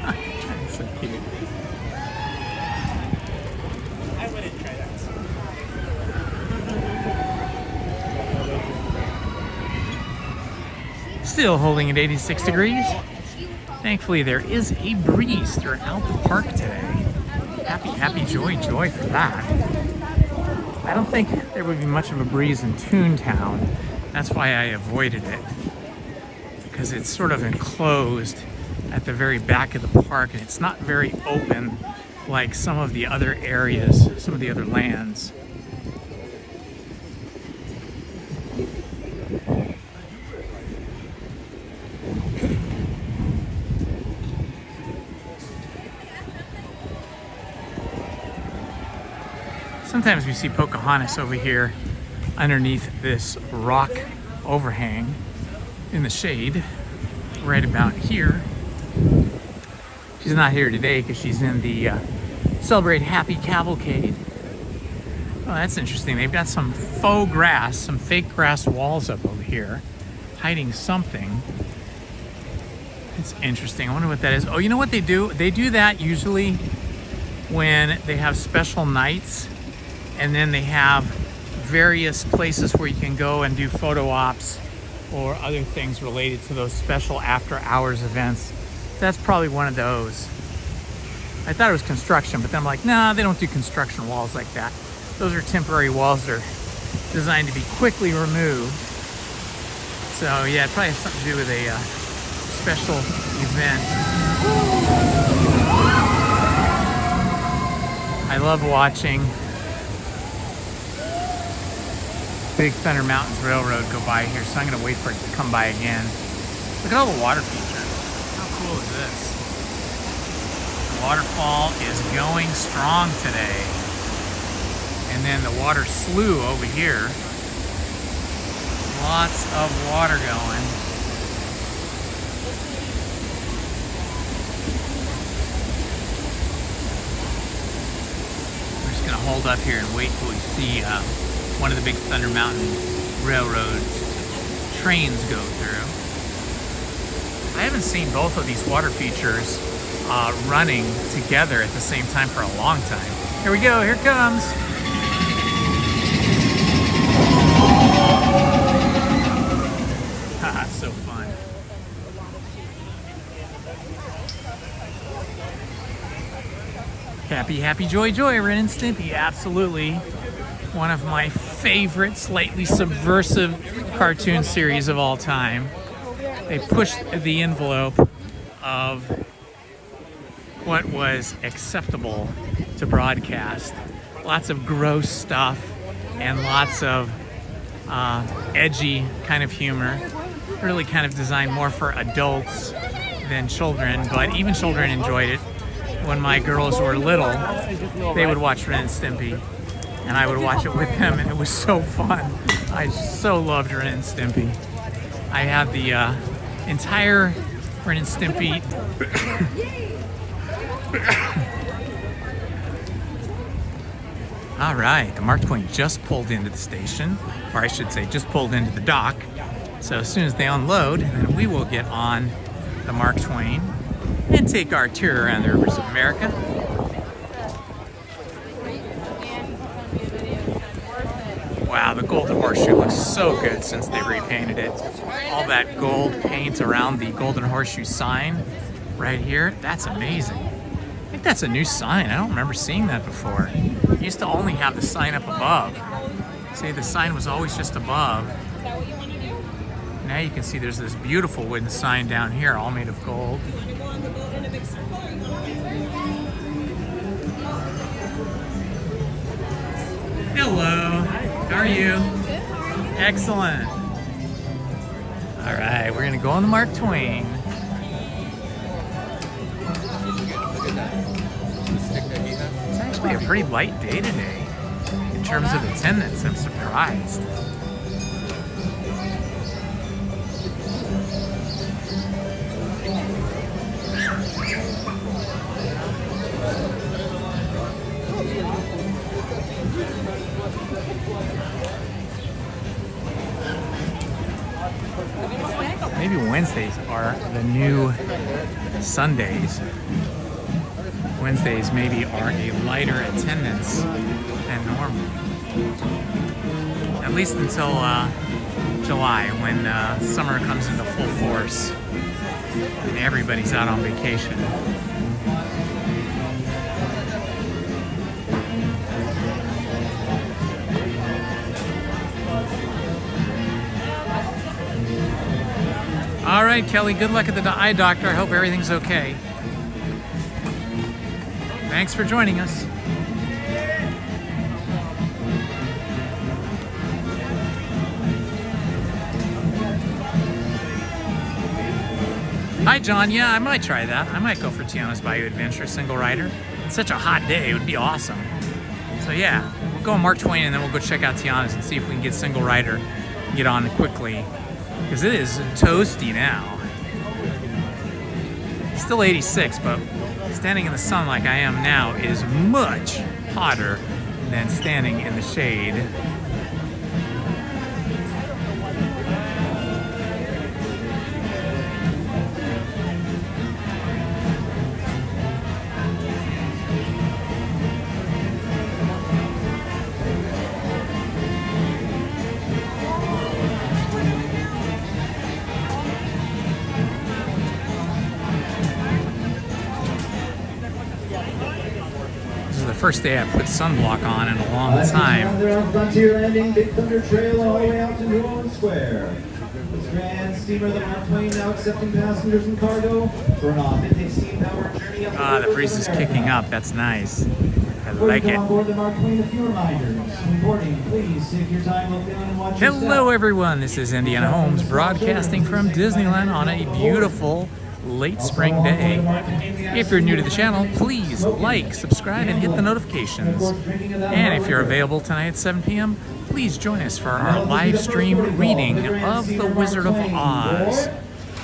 That's so cute. I wouldn't try that. Still holding at 86 degrees. Thankfully, there is a breeze throughout the park today. Happy, happy, joy, joy for that. I don't think there would be much of a breeze in Toontown. That's why I avoided it. Because it's sort of enclosed at the very back of the park, and it's not very open like some of the other areas, some of the other lands. Sometimes we see Pocahontas over here underneath this rock overhang in the shade right about here. She's not here today because she's in the Celebrate Happy Cavalcade. Oh, that's interesting. They've got some faux grass, some fake grass walls up over here, hiding something. It's interesting. I wonder what that is. Oh, you know what they do? They do that usually when they have special nights, and then they have various places where you can go and do photo ops or other things related to those special after hours events. That's probably one of those. I thought it was construction, but then I'm like, nah, they don't do construction walls like that. Those are temporary walls that are designed to be quickly removed. So yeah, it probably has something to do with a special event. I love watching Big Thunder Mountains Railroad go by here, so I'm gonna wait for it to come by again. Look at all the water features. How cool is this? The waterfall is going strong today. And then the water slough over here. Lots of water going. We're just gonna hold up here and wait till we see one of the Big Thunder Mountain Railroad's trains go through. I haven't seen both of these water features running together at the same time for a long time. Here we go, here it comes. Haha, so fun. Happy, happy, joy, joy, Ren and Stimpy, absolutely. One of my favorite, slightly subversive cartoon series of all time. They pushed the envelope of what was acceptable to broadcast. Lots of gross stuff and lots of edgy kind of humor. Really kind of designed more for adults than children, but even children enjoyed it. When my girls were little, they would watch Ren and Stimpy, and I would watch it with them, and it was so fun. I so loved Ren and Stimpy. I had the entire Ren and Stimpy All right, the Mark Twain just pulled into the station, or I should say just pulled into the dock. So as soon as they unload, then we will get on the Mark Twain and take our tour around the rivers of America. Wow, the Golden Horseshoe looks so good since they repainted it. All that gold paint around the Golden Horseshoe sign right here, that's amazing. I think that's a new sign. I don't remember seeing that before. It used to only have the sign up above. See, the sign was always just above. Now you can see there's this beautiful wooden sign down here, all made of gold. Hello, how are you? Excellent. All right, we're gonna go on the Mark Twain. It's actually a pretty light day today in terms of attendance. I'm surprised. Maybe Wednesdays are the new Sundays. Wednesdays maybe are a lighter attendance than normal. At least until July, when summer comes into full force and everybody's out on vacation. All right, Kelly, good luck at the eye doctor. I hope everything's okay. Thanks for joining us. Hi, John. Yeah, I might try that. I might go for Tiana's Bayou Adventure single rider. It's such a hot day. It would be awesome. So yeah, we'll go on Mark Twain and then we'll go check out Tiana's and see if we can get single rider, get on quickly. Because it is toasty now. Still 86, but standing in the sun like I am now is much hotter than standing in the shade. First day I put sunblock on in a long time. They're on Frontier Landing, Big Thunder Trail, all the way out to New Orleans Square. This grand steamer, the Mark Twain, now accepting passengers and cargo for an authentic steam-powered journey up the breeze is kicking up. That's nice. I like it. On board the Mark Twain, a few reminders. Reporting, please take your time, look down, and watch your step. Hello, everyone. This is Indiana Holmes broadcasting from Disneyland on a beautiful late spring day. If you're new to the channel, please like, subscribe, and hit the notifications. And if you're available tonight at 7 p.m., please join us for our live stream reading of The Wizard of Oz.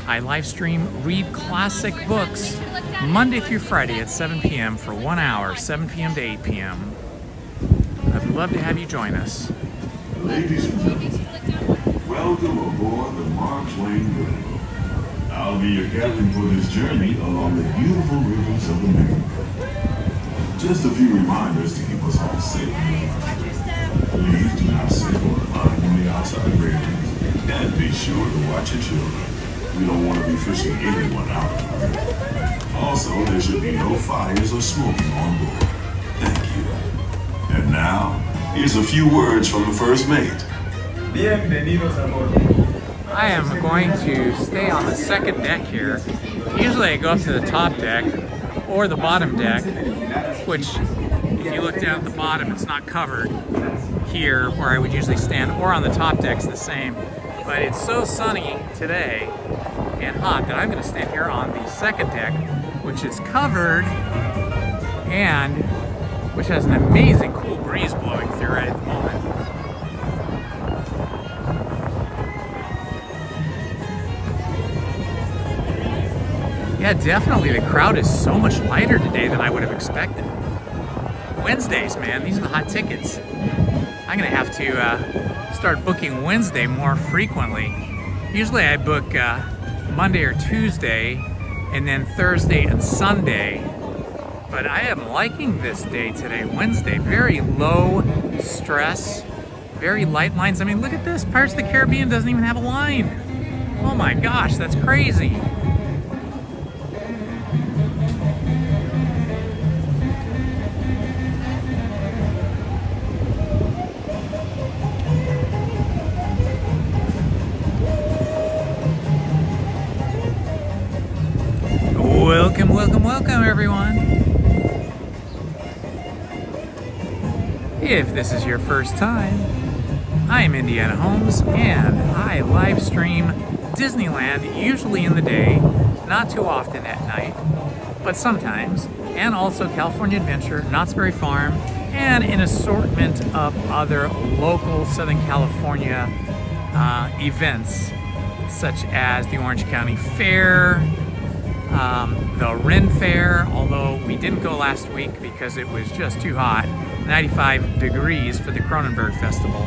I live stream read classic books Monday through Friday at 7 p.m. for 1 hour, 7 p.m. to 8 p.m. I'd love to have you join us. Ladies and gentlemen, welcome aboard the Mark Twain Riverboat. I'll be your captain for this journey along the beautiful rivers of America. Just a few reminders to keep us all safe. Please do not sit or line on the outside railings, and be sure to watch your children. We don't want to be fishing anyone out. Also, there should be no fires or smoking on board. Thank you. And now, here's a few words from the first mate. Bienvenidos a bordo. I am going to stay on the second deck here. Usually I go up to the top deck or the bottom deck, which if you look down at the bottom, it's not covered here where I would usually stand, or on the top deck's the same. But it's so sunny today and hot that I'm going to stand here on the second deck, which is covered and which has an amazing cool breeze blowing through right at the moment. Yeah, definitely the crowd is so much lighter today than I would have expected. Wednesdays, man, these are the hot tickets. I'm gonna have to start booking Wednesday more frequently. Usually I book Monday or Tuesday, and then Thursday and Sunday. But I am liking this day today, Wednesday. Very low stress, very light lines. I mean, look at this. Pirates of the Caribbean doesn't even have a line. Oh my gosh, that's crazy. Welcome everyone. If this is your first time, I am Indiana Holmes and I live stream Disneyland, usually in the day, not too often at night, but sometimes, and also California Adventure, Knott's Berry Farm, and an assortment of other local Southern California events, such as the Orange County Fair, the Ren Fair, although we didn't go last week because it was just too hot, 95 degrees for the Cronenberg Festival.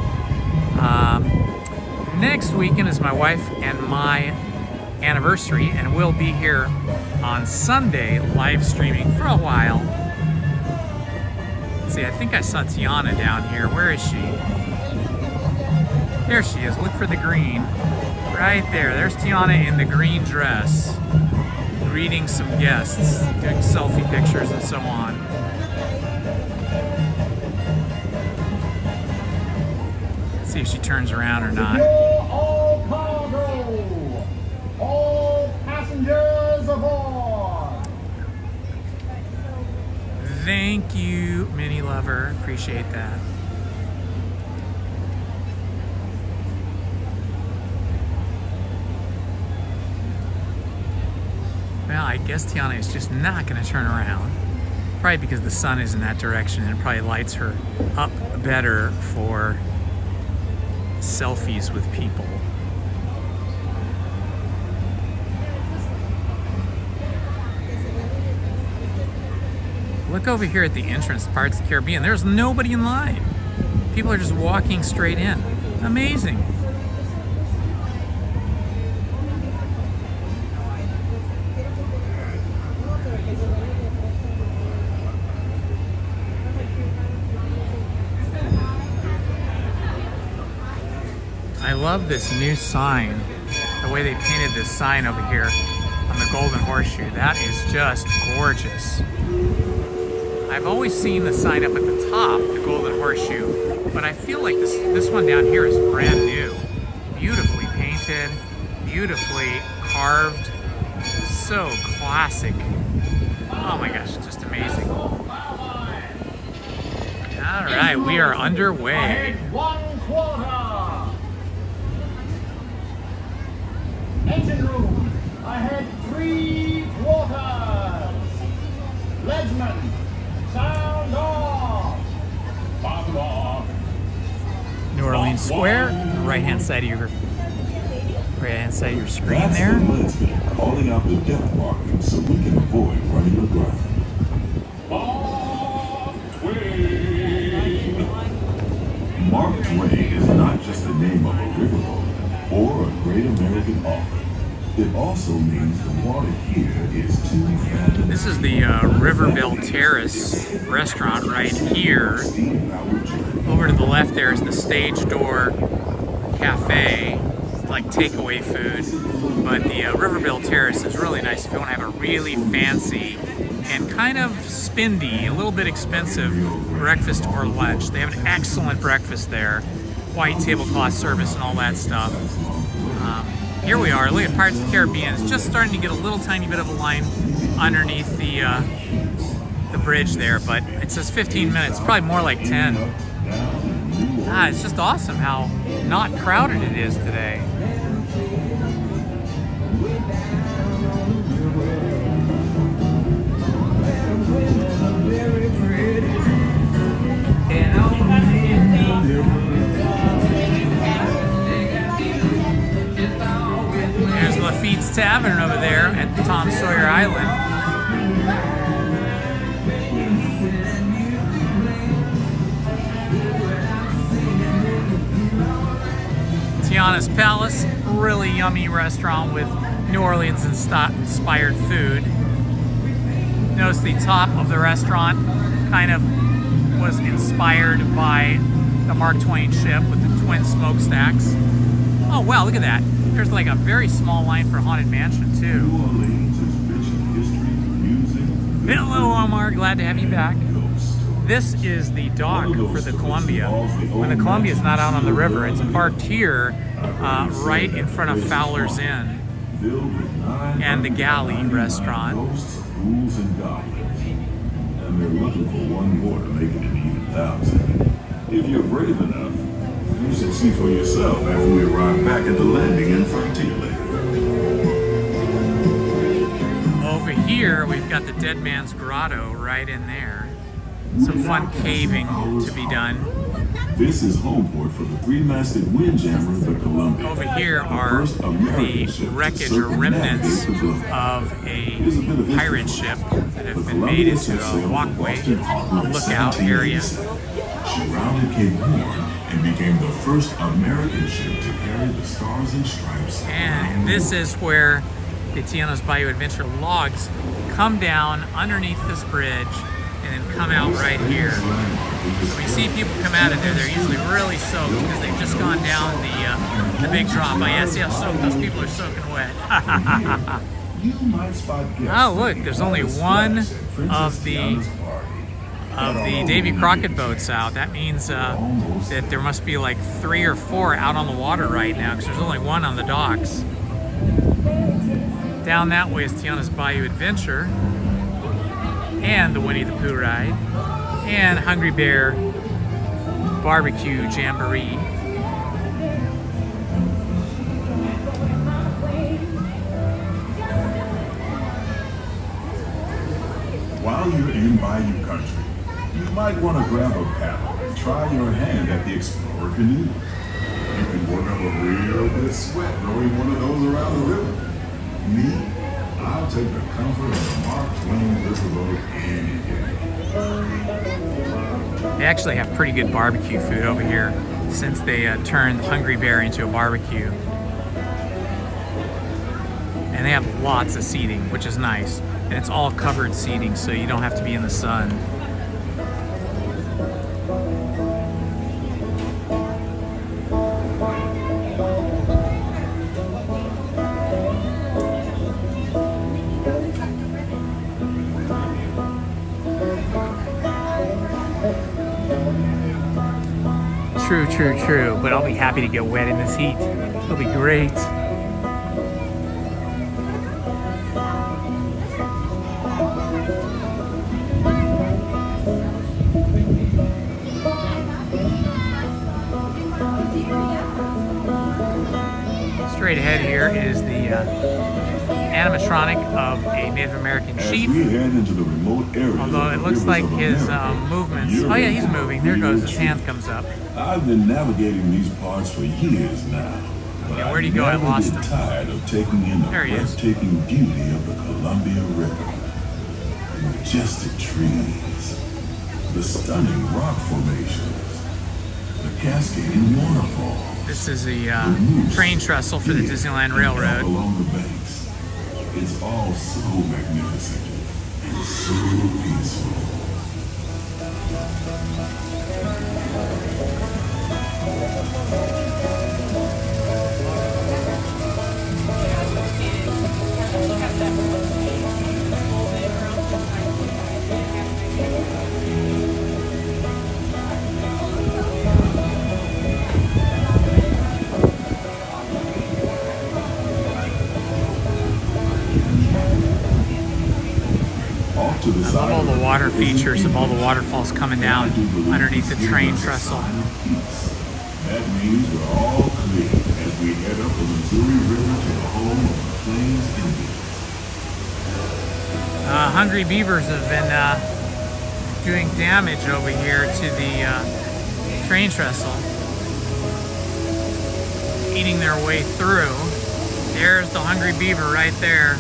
Next weekend is my wife and my anniversary, and we'll be here on Sunday live streaming for a while. Let's see, I think I saw Tiana down here. Where is she? There she is. Look for the green. Right there. There's Tiana in the green dress, greeting some guests, doing selfie pictures and so on. Let's see if she turns around or not. All cargo, all passengers aboard. Thank you, Minnie Lover. Appreciate that. Well, I guess Tiana is just not going to turn around. Probably because the sun is in that direction and it probably lights her up better for selfies with people. Look over here at the entrance to Pirates of the Caribbean. There's nobody in line. People are just walking straight in. Amazing. I love this new sign. The way they painted this sign over here on the Golden Horseshoe. That is just gorgeous. I've always seen the sign up at the top, the Golden Horseshoe, but I feel like this one down here is brand new. Beautifully painted, beautifully carved, so classic. Oh my gosh, just amazing. All right, we are underway. 1/4. Engine room, ahead 3/4. Legsman, sound off. Bob off. New Orleans Square, right-hand side of your screen That's there. the Legsman calling out the depth marking so we can avoid running aground. Mark Twain is not just the name of a riverboat or a great American author. It also means the water here is too fat. This is the Riverboat Terrace restaurant right here. Over to the left there is the Stage Door Cafe, like takeaway food. But the Riverboat Terrace is really nice if you want to have a really fancy and kind of spendy, a little bit expensive breakfast or lunch. They have an excellent breakfast there, white tablecloth service and all that stuff. Here we are, look at Pirates of the Caribbean. It's just starting to get a little tiny bit of a line underneath the bridge there, but it says 15 minutes, probably more like 10. It's just awesome how not crowded it is today. There's Lafitte's Tavern over there at Tom Sawyer Island. Tiana's Palace, really yummy restaurant with New Orleans inspired food. Notice the top of the restaurant kind of was inspired by the Mark Twain ship with the twin smokestacks. Oh wow, look at that. There's like a very small line for Haunted Mansion too. New Orleans is rich in history, music. Hello Omar, glad to have you back. This is the dock for the Columbia. When the Columbia is not out on the river, it's parked here right in front of Fowler's Inn and the Galley restaurant. Rules and goblins. And they're looking for one more to make it an even 1,000. If you're brave enough, you should see for yourself after we arrive back at the landing in Frontierland. here, we've got the Dead Man's Grotto right in there. Some fun caving to be done. This is home port for the three-masted windjammer, the Columbia. Over here are the wreckage or remnants of a pirate ship that have been made into a walkway, a lookout area. She rounded Cape Horn and became the first American ship to carry the Stars and Stripes. And this is where the Tiana's Bayou Adventure logs come down underneath this bridge and then come out right here. So we see people come out of there, they're usually really soaked because they've just gone down the big drop. Oh yeah, see how soaked those people are soaking wet. Oh look, there's only one of the Davy Crockett boats out. That means that there must be like 3 or 4 out on the water right now because there's only one on the docks. Down that way is Tiana's Bayou Adventure and the Winnie the Pooh ride and Hungry Bear Barbecue Jamboree. While you're in Bayou Country, you might want to grab a paddle and try your hand at the Explorer canoe. You can work up a real good sweat rowing one of those around the river. Me, I'll take the comfort of the Mark Twain Riverboat any day. They actually have pretty good barbecue food over here since they turned Hungry Bear into a barbecue. And they have lots of seating, which is nice. And it's all covered seating, so you don't have to be in the sun. True, but I'll be happy to get wet in this heat. It'll be great. Straight ahead here is the animatronic of a Native American chief. We head into the remote area. Although it looks like his movements. Oh yeah, he's moving. There goes. His hand comes up. I've been navigating these parts for years now. Yeah, where'd he go? I lost him. Tired of taking in the breathtaking beauty of the Columbia River. The majestic trees, the stunning rock formations, the cascading waterfall. This is the train trestle for the Disneyland Railroad. Along the banks. It's all so magnificent and so peaceful. I love all the water features of all the waterfalls coming down underneath the train trestle. That means we're all clear as we head up the Missouri River to the home of the Plains Indians. Hungry beavers have been doing damage over here to the train trestle, eating their way through. There's the hungry beaver right there.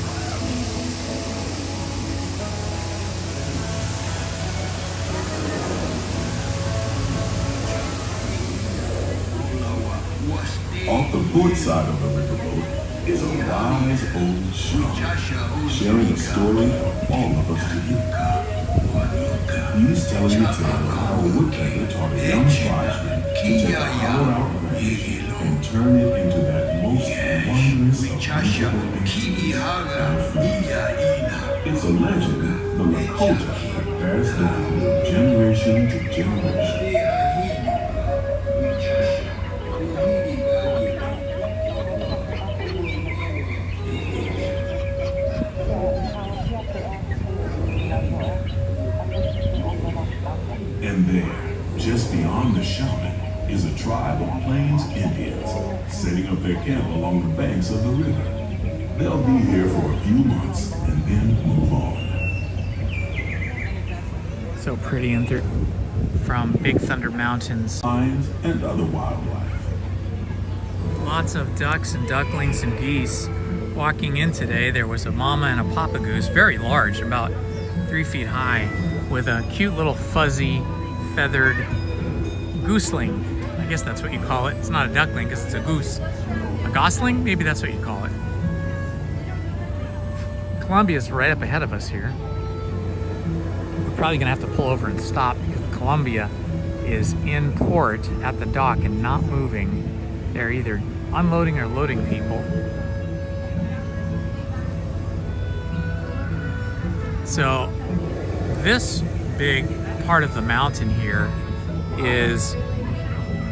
Off the port side of the riverboat is a wise old shaman, sharing a story for all of us to hear. He's telling the tale of how a woodpecker taught a young tribesman to take a hollow-out branch and turn it into that most wondrous of musical instruments and food. It's a legend the Lakota passed down generation to generation. And there, just beyond the shaman, is a tribe of Plains Indians setting up their camp along the banks of the river. They'll be here for a few months and then move on. So pretty in through from Big Thunder Mountains. Lions and other wildlife. Lots of ducks and ducklings and geese. Walking in today, there was a mama and a papa goose, very large, about 3 feet high, with a cute little fuzzy, feathered gooseling. I guess that's what you call it. It's not a duckling because it's a goose. A gosling? Maybe that's what you call it. Columbia's right up ahead of us here. We're probably gonna have to pull over and stop because Columbia is in port at the dock and not moving. They're either unloading or loading people. So this big part of the mountain here is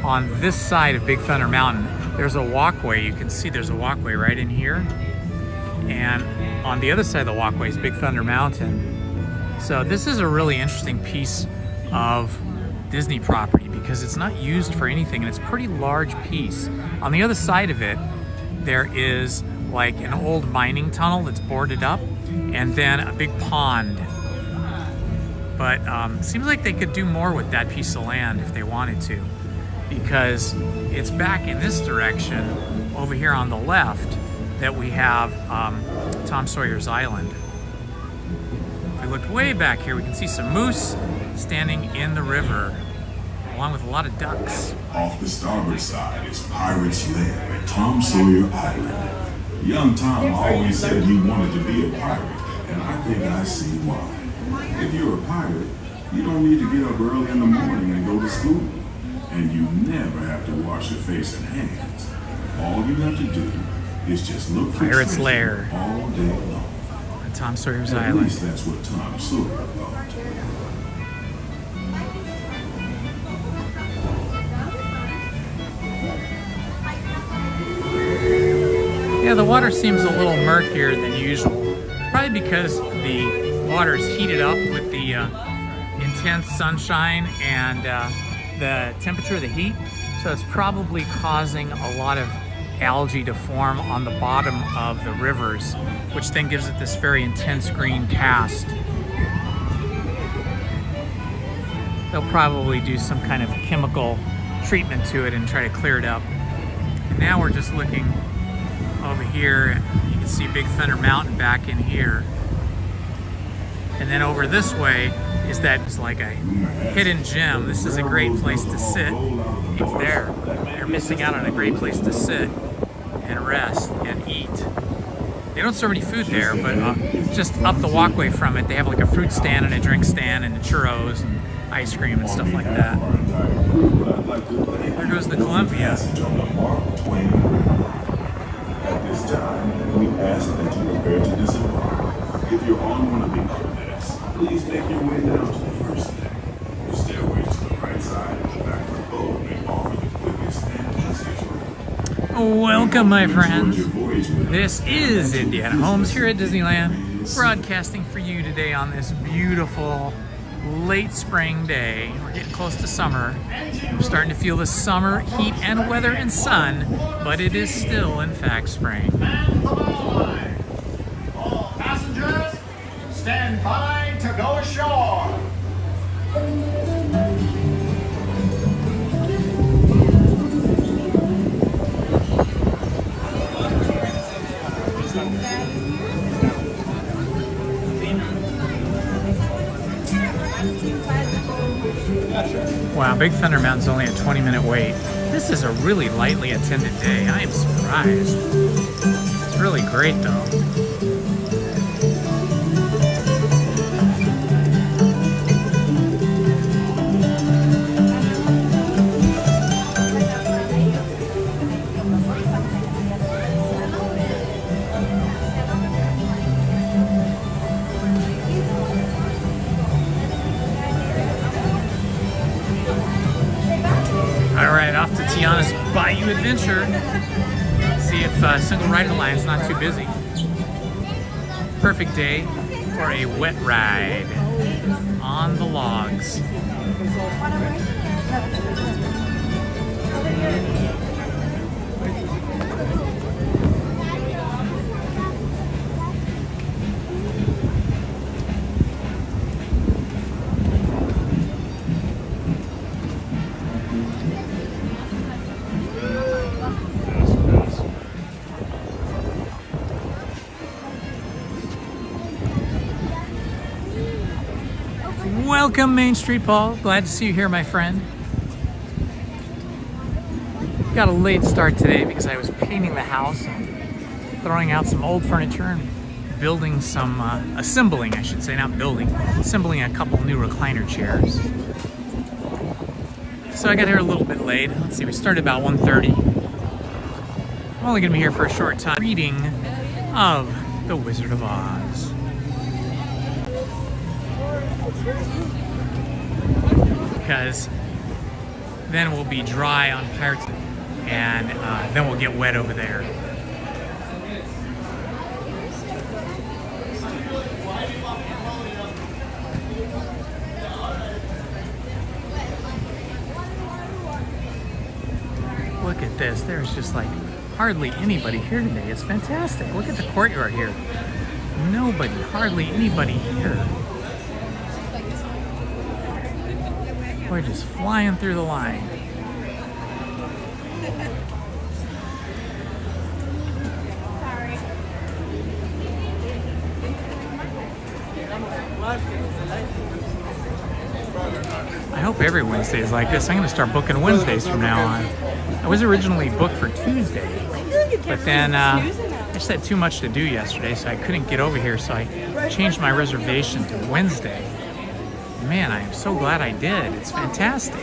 on this side of Big Thunder Mountain. There's a walkway. You can see there's a walkway right in here. And on the other side of the walkway is Big Thunder Mountain. So this is a really interesting piece of Disney property because it's not used for anything and it's a pretty large piece. On the other side of it, there is like an old mining tunnel that's boarded up and then a big pond. But seems like they could do more with that piece of land if they wanted to, because it's back in this direction over here on the left that we have Tom Sawyer's Island. If we look way back here, we can see some moose standing in the river, along with a lot of ducks. Off the starboard side is Pirate's Lair, Tom Sawyer Island. Young Tom always said he wanted to be a pirate, and I think I see why. If you're a pirate, you don't need to get up early in the morning and go to school. And you never have to wash your face and hands. All you have to do is just look for Pirate's treasure Lair all day long. on Tom Sawyer's At Island. least that's what Tom Sawyer thought. Yeah, the water seems a little murkier than usual. Probably because the water is heated up with the intense sunshine and the temperature of the heat. So it's probably causing a lot of algae to form on the bottom of the rivers, which then gives it this very intense green cast. They'll probably do some kind of chemical treatment to it and try to clear it up. And now we're just looking over here. You can see Big Thunder Mountain back in here. And then over this way is that it's like a hidden gem. This is a great place to sit. It's there. You're missing out on a great place to sit and rest and eat. They don't serve any food there, but just up the walkway from it, they have like a fruit stand and a drink stand and churros and ice cream and stuff like that. There goes the Columbia. At this time, we ask that you prepare to disembark. If you're on one of the upper decks, please make your way down to the first deck. The stairway to the right side and the back of the boat may offer the quickest and easiest route. Welcome, my friends. This is Indiana Holmes here at Disneyland, broadcasting for you today on this beautiful late spring day. We're getting close to summer. We're starting to feel the summer heat and weather and sun, but it is still, in fact, spring. All passengers, stand by to go ashore. Wow, Big Thunder Mountain's only a 20-minute wait. This is a really lightly attended day. I am surprised. It's really great, though. Off to Tiana's Bayou Adventure. See if Single Rider Line's not too busy. Perfect day for a wet ride on the logs. Welcome, Main Street Paul. Glad to see you here, my friend. Got a late start today because I was painting the house, throwing out some old furniture and building some, assembling, I should say, not building, assembling a couple new recliner chairs. So I got here a little bit late. Let's see, we started about 1:30. I'm only gonna be here for a short time. Reading of The Wizard of Oz. Because then we'll be dry on Pirates, and then we'll get wet over there. Look at this. There's just like hardly anybody here today. It's fantastic. Look at the courtyard here. Nobody, hardly anybody here. We're just flying through the line. I hope every Wednesday is like this. I'm going to start booking Wednesdays from now on. I was originally booked for Tuesday, but then I just had too much to do yesterday, so I couldn't get over here, so I changed my reservation to Wednesday. Man, I am so glad I did. It's fantastic.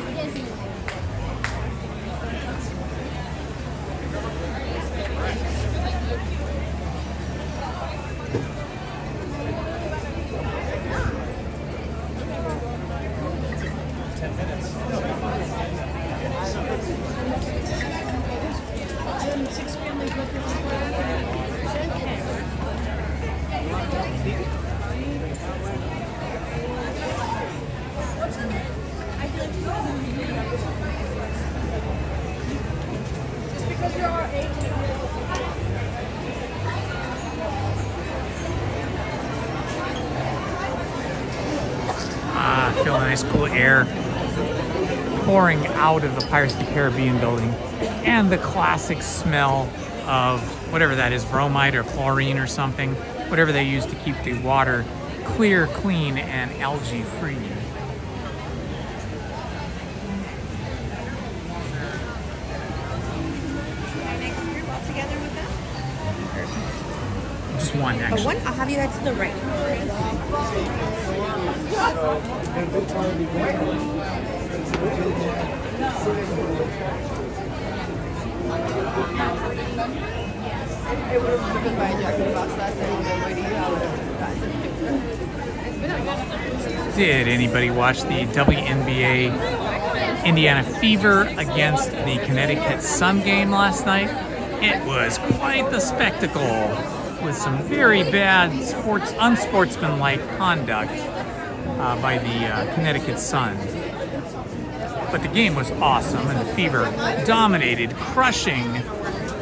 I feel a nice cool air pouring out of the Pirates of the Caribbean building, and the classic smell of whatever that is, bromide or chlorine or something, whatever they use to keep the water clear, clean, and algae free. Just one, actually. One? I'll have you head to the right. Did anybody watch the WNBA Indiana Fever against the Connecticut Sun game last night? It was quite the spectacle, with some very bad unsportsmanlike conduct by the Connecticut Sun. But the game was awesome, and the Fever dominated, crushing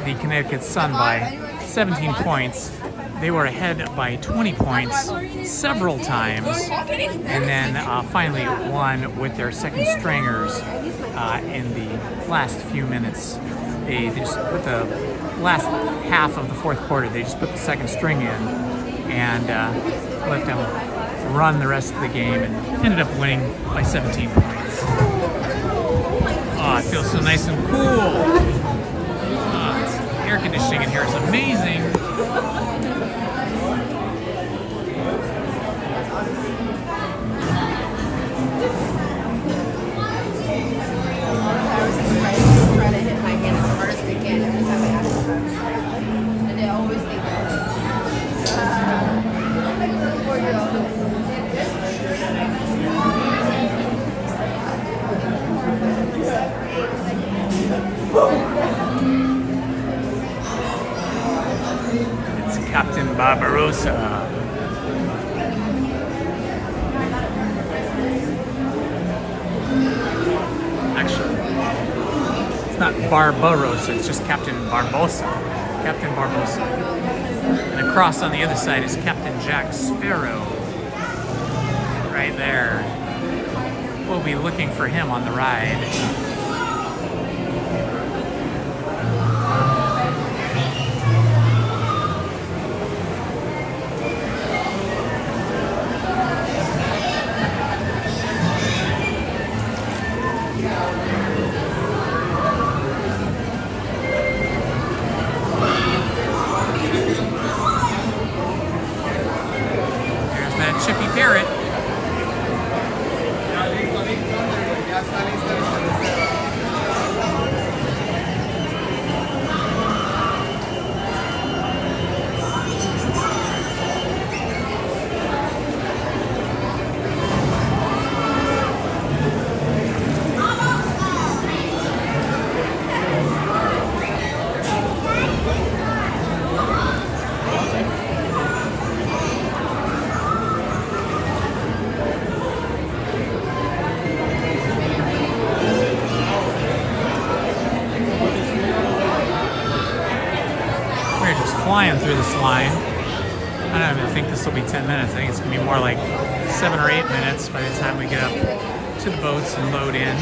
the Connecticut Sun by 17 points. They were ahead by 20 points several times, and then finally won with their second stringers in the last few minutes. They just put the last half of the fourth quarter, they just put the second string in and let them run the rest of the game, and ended up winning by 17 points. Oh, it feels so nice and cool. Air conditioning in here is amazing. It's Captain Barbarossa. Actually, it's not Barbarossa, it's just Captain Barbossa. Captain Barbossa. And across on the other side is Captain Jack Sparrow. Right there. We'll be looking for him on the ride. flying through this line. I don't even think this will be 10 minutes. I think it's going to be more like 7 or 8 minutes by the time we get up to the boats and load in.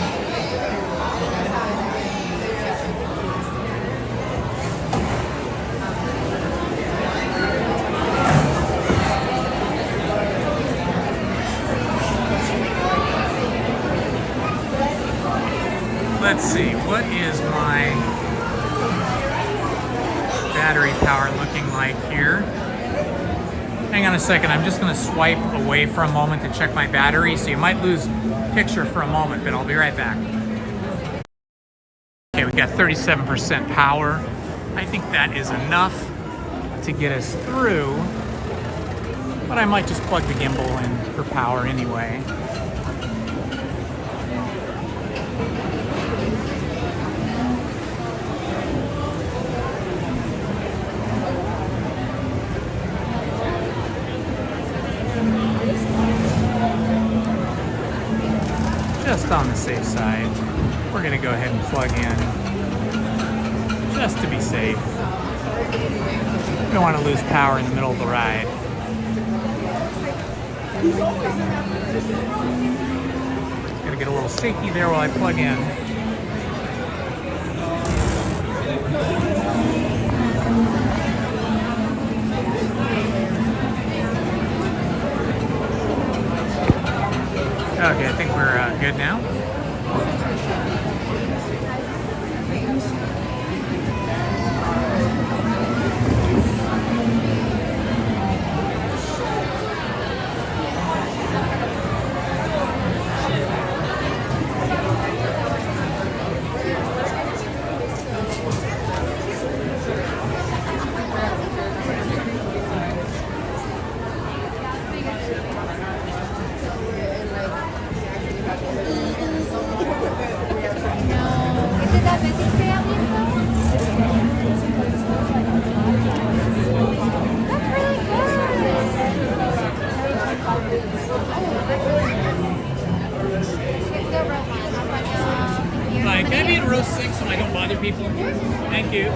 Let's see, what is my battery power looking like here? Hang on a second, I'm just going to swipe away for a moment to check my battery, so you might lose picture for a moment, but I'll be right back. Okay, we got 37% power. I think that is enough to get us through, but I might just plug the gimbal in for power anyway. Just on the safe side, we're going to go ahead and plug in just to be safe. We don't want to lose power in the middle of the ride. Gonna get a little shaky there while I plug in. Okay, I think we're good now. Can I be in row 6 so I don't bother people? Thank you.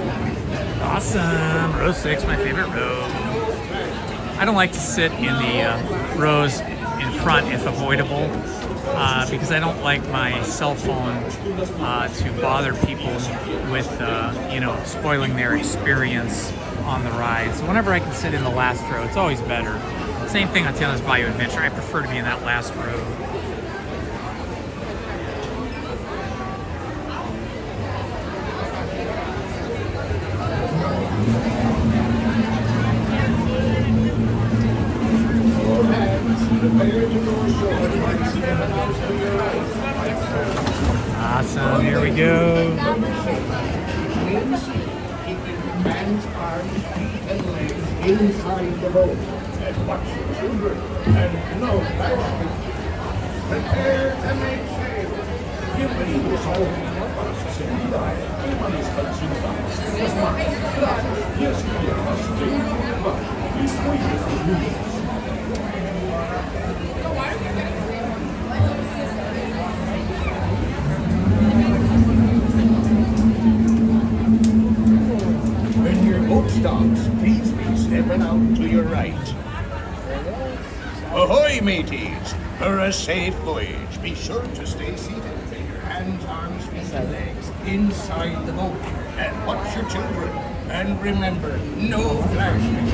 Awesome. Row 6, my favorite row. I don't like to sit in the rows in front if avoidable, because I don't like my cell phone to bother people with, spoiling their experience on the ride. So whenever I can sit in the last row, it's always better. Same thing on Tiana's Bayou Adventure. I prefer to be in that last row. Awesome, here we go. Keeping hands, arms, feet, and legs inside the boat. And watch your children. And no flashing. Prepare to make sail. Bienvenidos a un para su seguridad. Permanezcan sentados en las manos. Y así llevarás de un lugar y muy bien. When your boat stops, please be stepping out to your right. Ahoy, mateys! For a safe voyage, be sure to stay seated with your hands, arms, feet, and legs inside the boat. And watch your children. And remember, no flashing.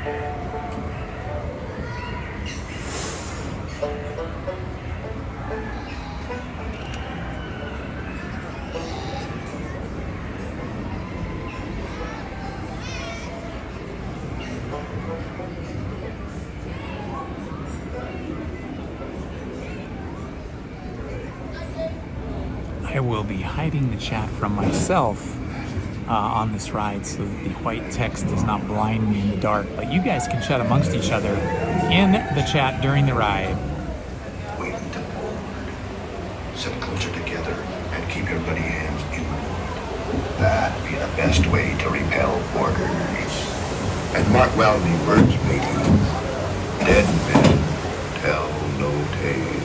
I will be hiding the chat from myself on this ride so that the white text does not blind me in the dark. But you guys can chat amongst each other in the chat during the ride. Wait to board. Sit closer together and keep your bloody hands inward. That be the best way to repel boarders. And mark well the words, ladies. Dead men tell no tales.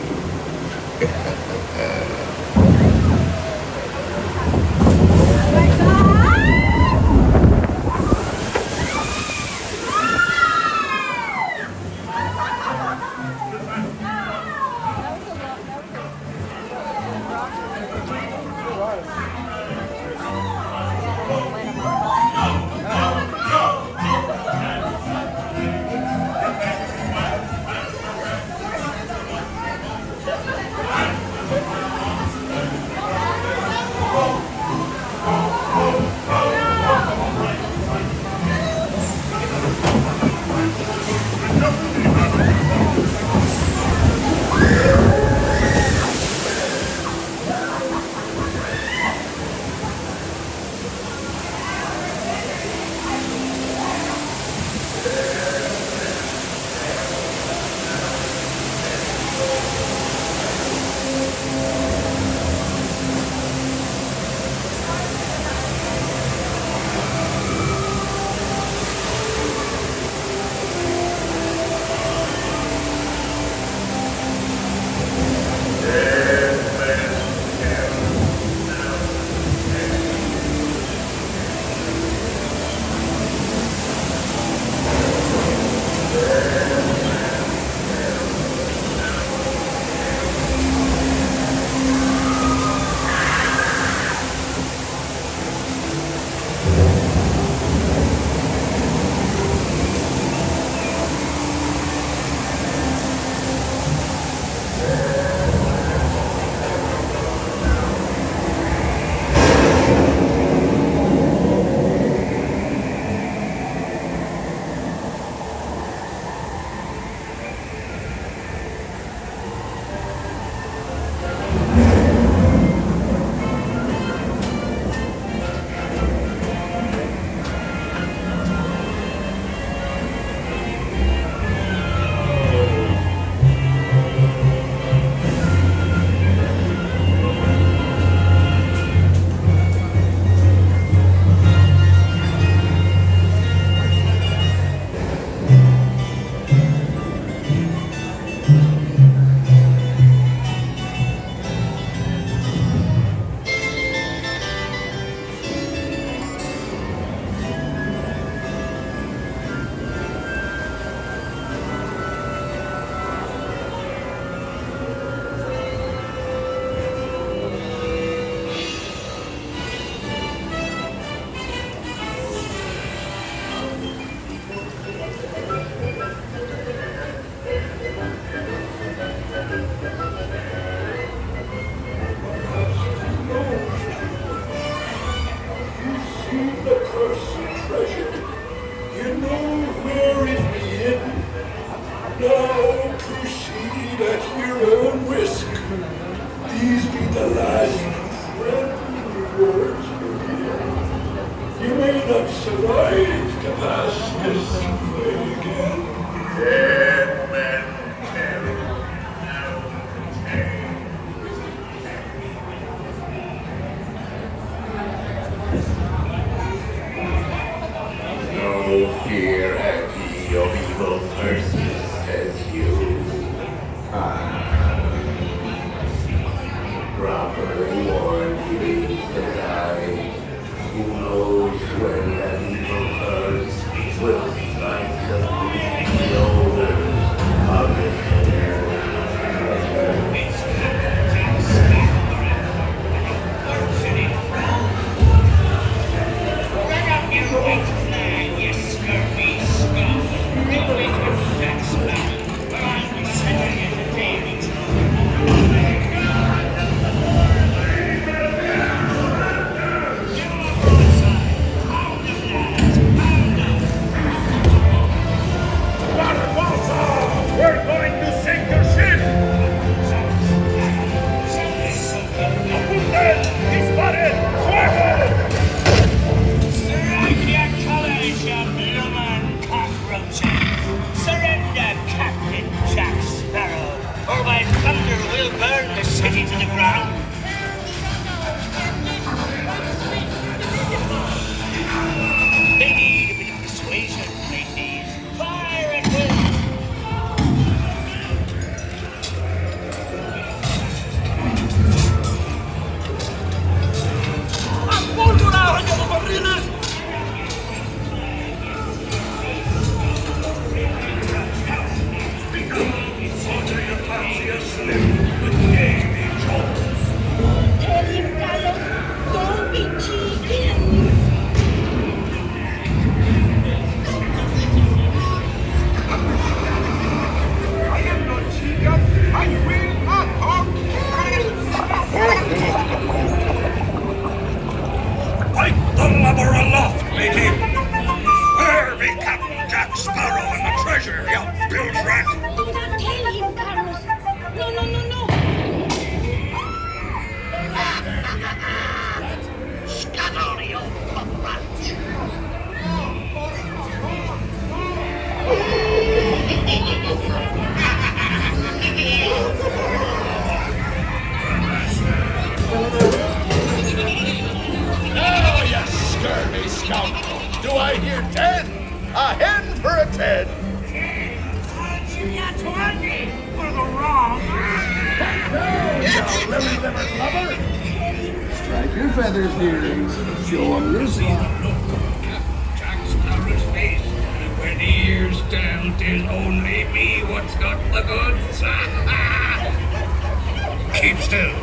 city to the ground. They need a bit of persuasion, ladies. Fire at will. Don't be cheating. I am not cheating. I will not harm. Fight the lubber aloft, matey! Where be Captain Jack Sparrow and the treasure, you bilge rat? Do not tell him, Carlos. No, no, no, no. Scuttle, you pop rat! Now, you scurvy scoundrel! Do I hear 10? A hen for a 10! That's 20 for the wrong. Strike your feathers, dearies. Show 'em your seat. Jack Sparrow's face. When he hears tell, 'tis only me what's got the goods. Keep still.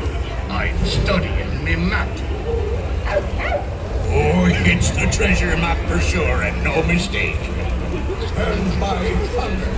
I'm studying me map. Oh, it's the treasure map for sure, and no mistake. And by thunder.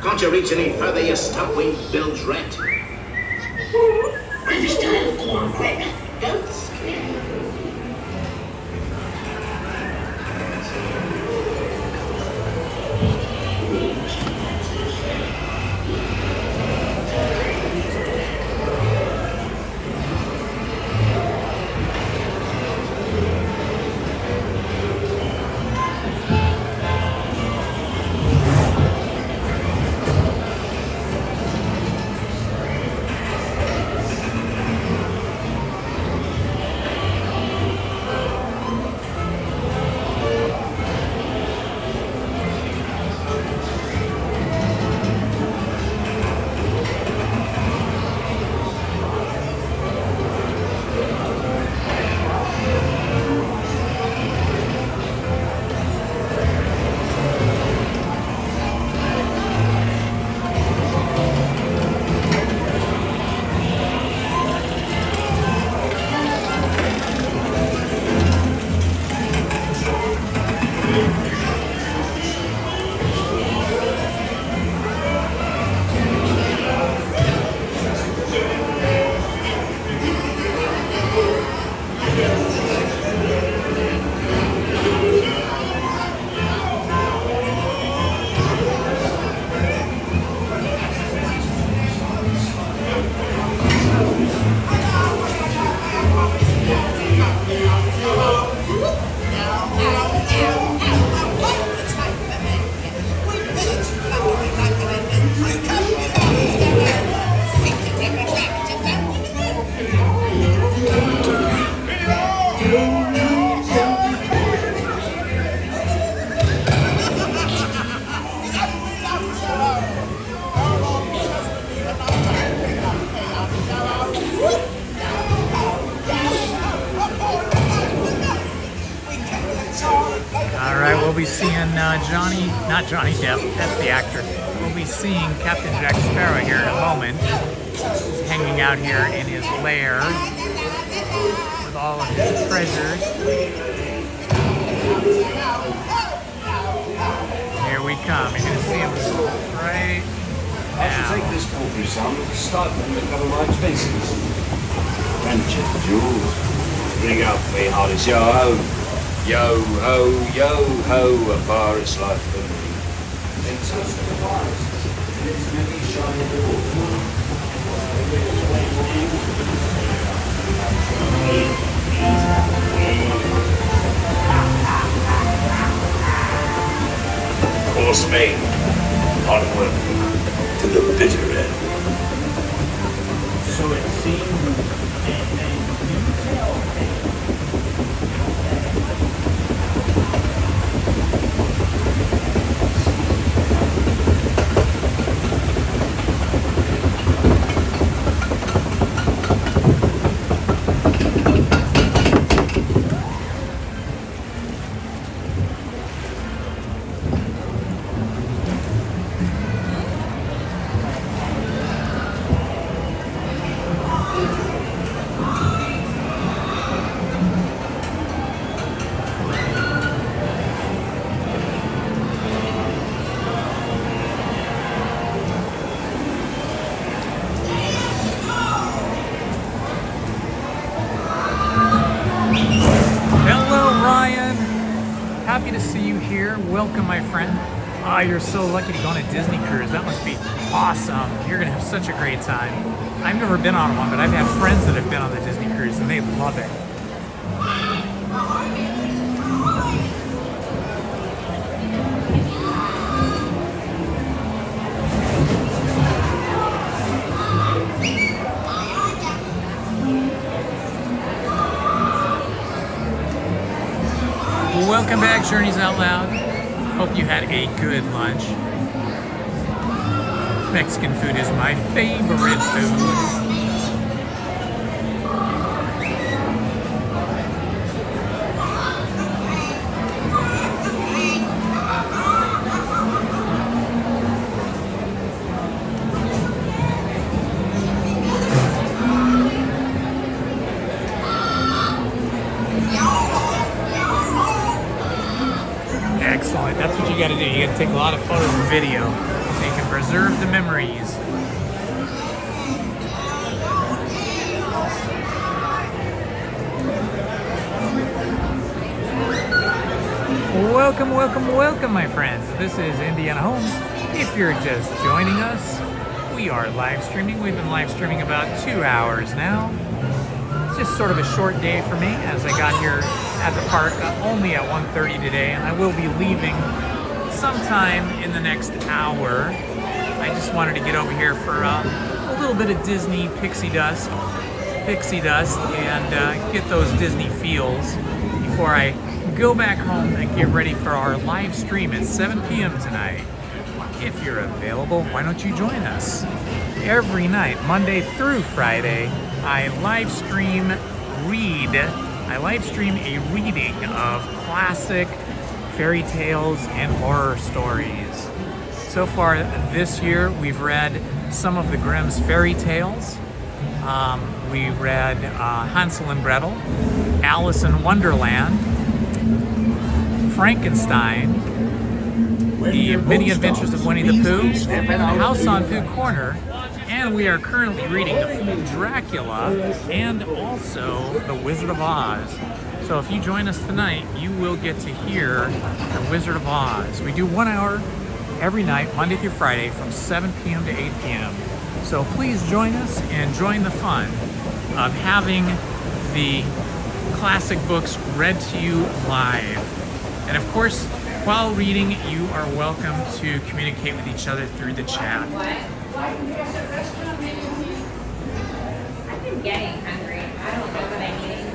Can't you reach any further, you stout-winged bilge rat? I'm still corn quick. Don't scare. not Johnny Depp, that's the actor. We'll be seeing Captain Jack Sparrow here in a moment. He's hanging out here in his lair with all of his treasures. Here we come. You're going to see him right I should take this country, son, to start them to cover my expenses. Venture, Jules. Bring up me hardest yo-ho. Yo-ho, yo-ho, a bar is life for me. It's us to the bars. It's maybe shining the Course made. Onward to the bitter end. So it seems happy to see you here. Welcome, my friend. Ah, you're so lucky to go on a Disney cruise. That must be awesome. You're gonna have such a great time. I've never been on one, but I've had friends that have been on the Disney cruise and they love it. Welcome back, Journeys Out Loud. Hope you had a good lunch. Mexican food is my favorite food. Excellent. That's what you got to do. You got to take a lot of photos and video so you can preserve the memories. Welcome, welcome, welcome, my friends. This is Indiana Holmes. If you're just joining us, we are live streaming. We've been live streaming about 2 hours now. It's just sort of a short day for me as I got here at the park only at 1:30 today, and I will be leaving sometime in the next hour. I just wanted to get over here for a little bit of Disney pixie dust, and get those Disney feels before I go back home and get ready for our live stream at 7 p.m. tonight. If you're available, why don't you join us? Every night, Monday through Friday, I live stream a reading of classic fairy tales and horror stories. So far this year, we've read some of the Grimm's fairy tales. We read Hansel and Gretel, Alice in Wonderland, Frankenstein, The Many Adventures of Winnie the Pooh, and The House on Pooh Corner. And we are currently reading The full Dracula and also The Wizard of Oz. So if you join us tonight, you will get to hear The Wizard of Oz. We do 1 hour every night, Monday through Friday, from 7 p.m. to 8 p.m. So please join us and join the fun of having the classic books read to you live. And of course, while reading, you are welcome to communicate with each other through the chat. I've been getting hungry. I don't know what I'm eating.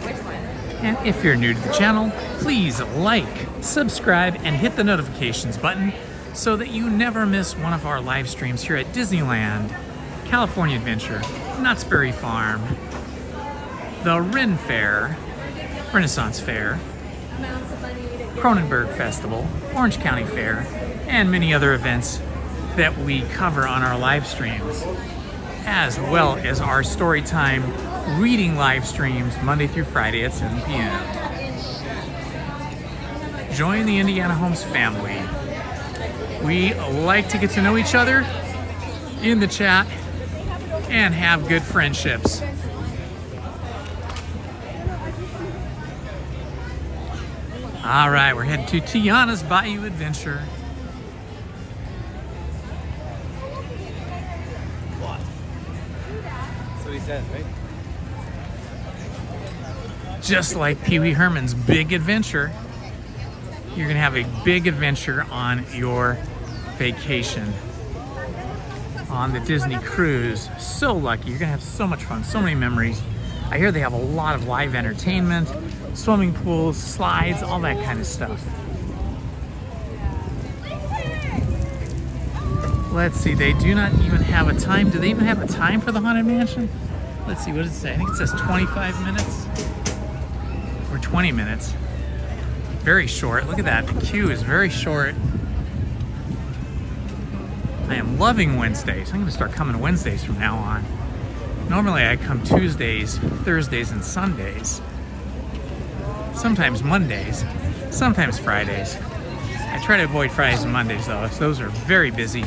Which one? And if you're new to the channel, please like, subscribe, and hit the notifications button so that you never miss one of our live streams here at Disneyland, California Adventure, Knott's Berry Farm, the Ren Fair, Renaissance Fair, Cronenberg Festival, Orange County Fair, and many other events that we cover on our live streams, as well as our Storytime reading live streams Monday through Friday at 7 p.m. Join the Indiana Holmes family. We like to get to know each other in the chat and have good friendships. All right, we're headed to Tiana's Bayou Adventure. That's what he said, right? Just like Pee Wee Herman's Big Adventure, you're gonna have a big adventure on your vacation on the Disney cruise. So lucky, you're gonna have so much fun, so many memories. I hear they have a lot of live entertainment, swimming pools, slides, all that kind of stuff. Let's see, they do not even have a time. Do they even have a time for the Haunted Mansion? Let's see, what does it say? I think it says 25 minutes or 20 minutes. Very short. Look at that, the queue is very short. I am loving Wednesdays. I'm gonna start coming Wednesdays from now on. Normally I come Tuesdays, Thursdays, and Sundays. Sometimes Mondays, sometimes Fridays. I try to avoid Fridays and Mondays though, so those are very busy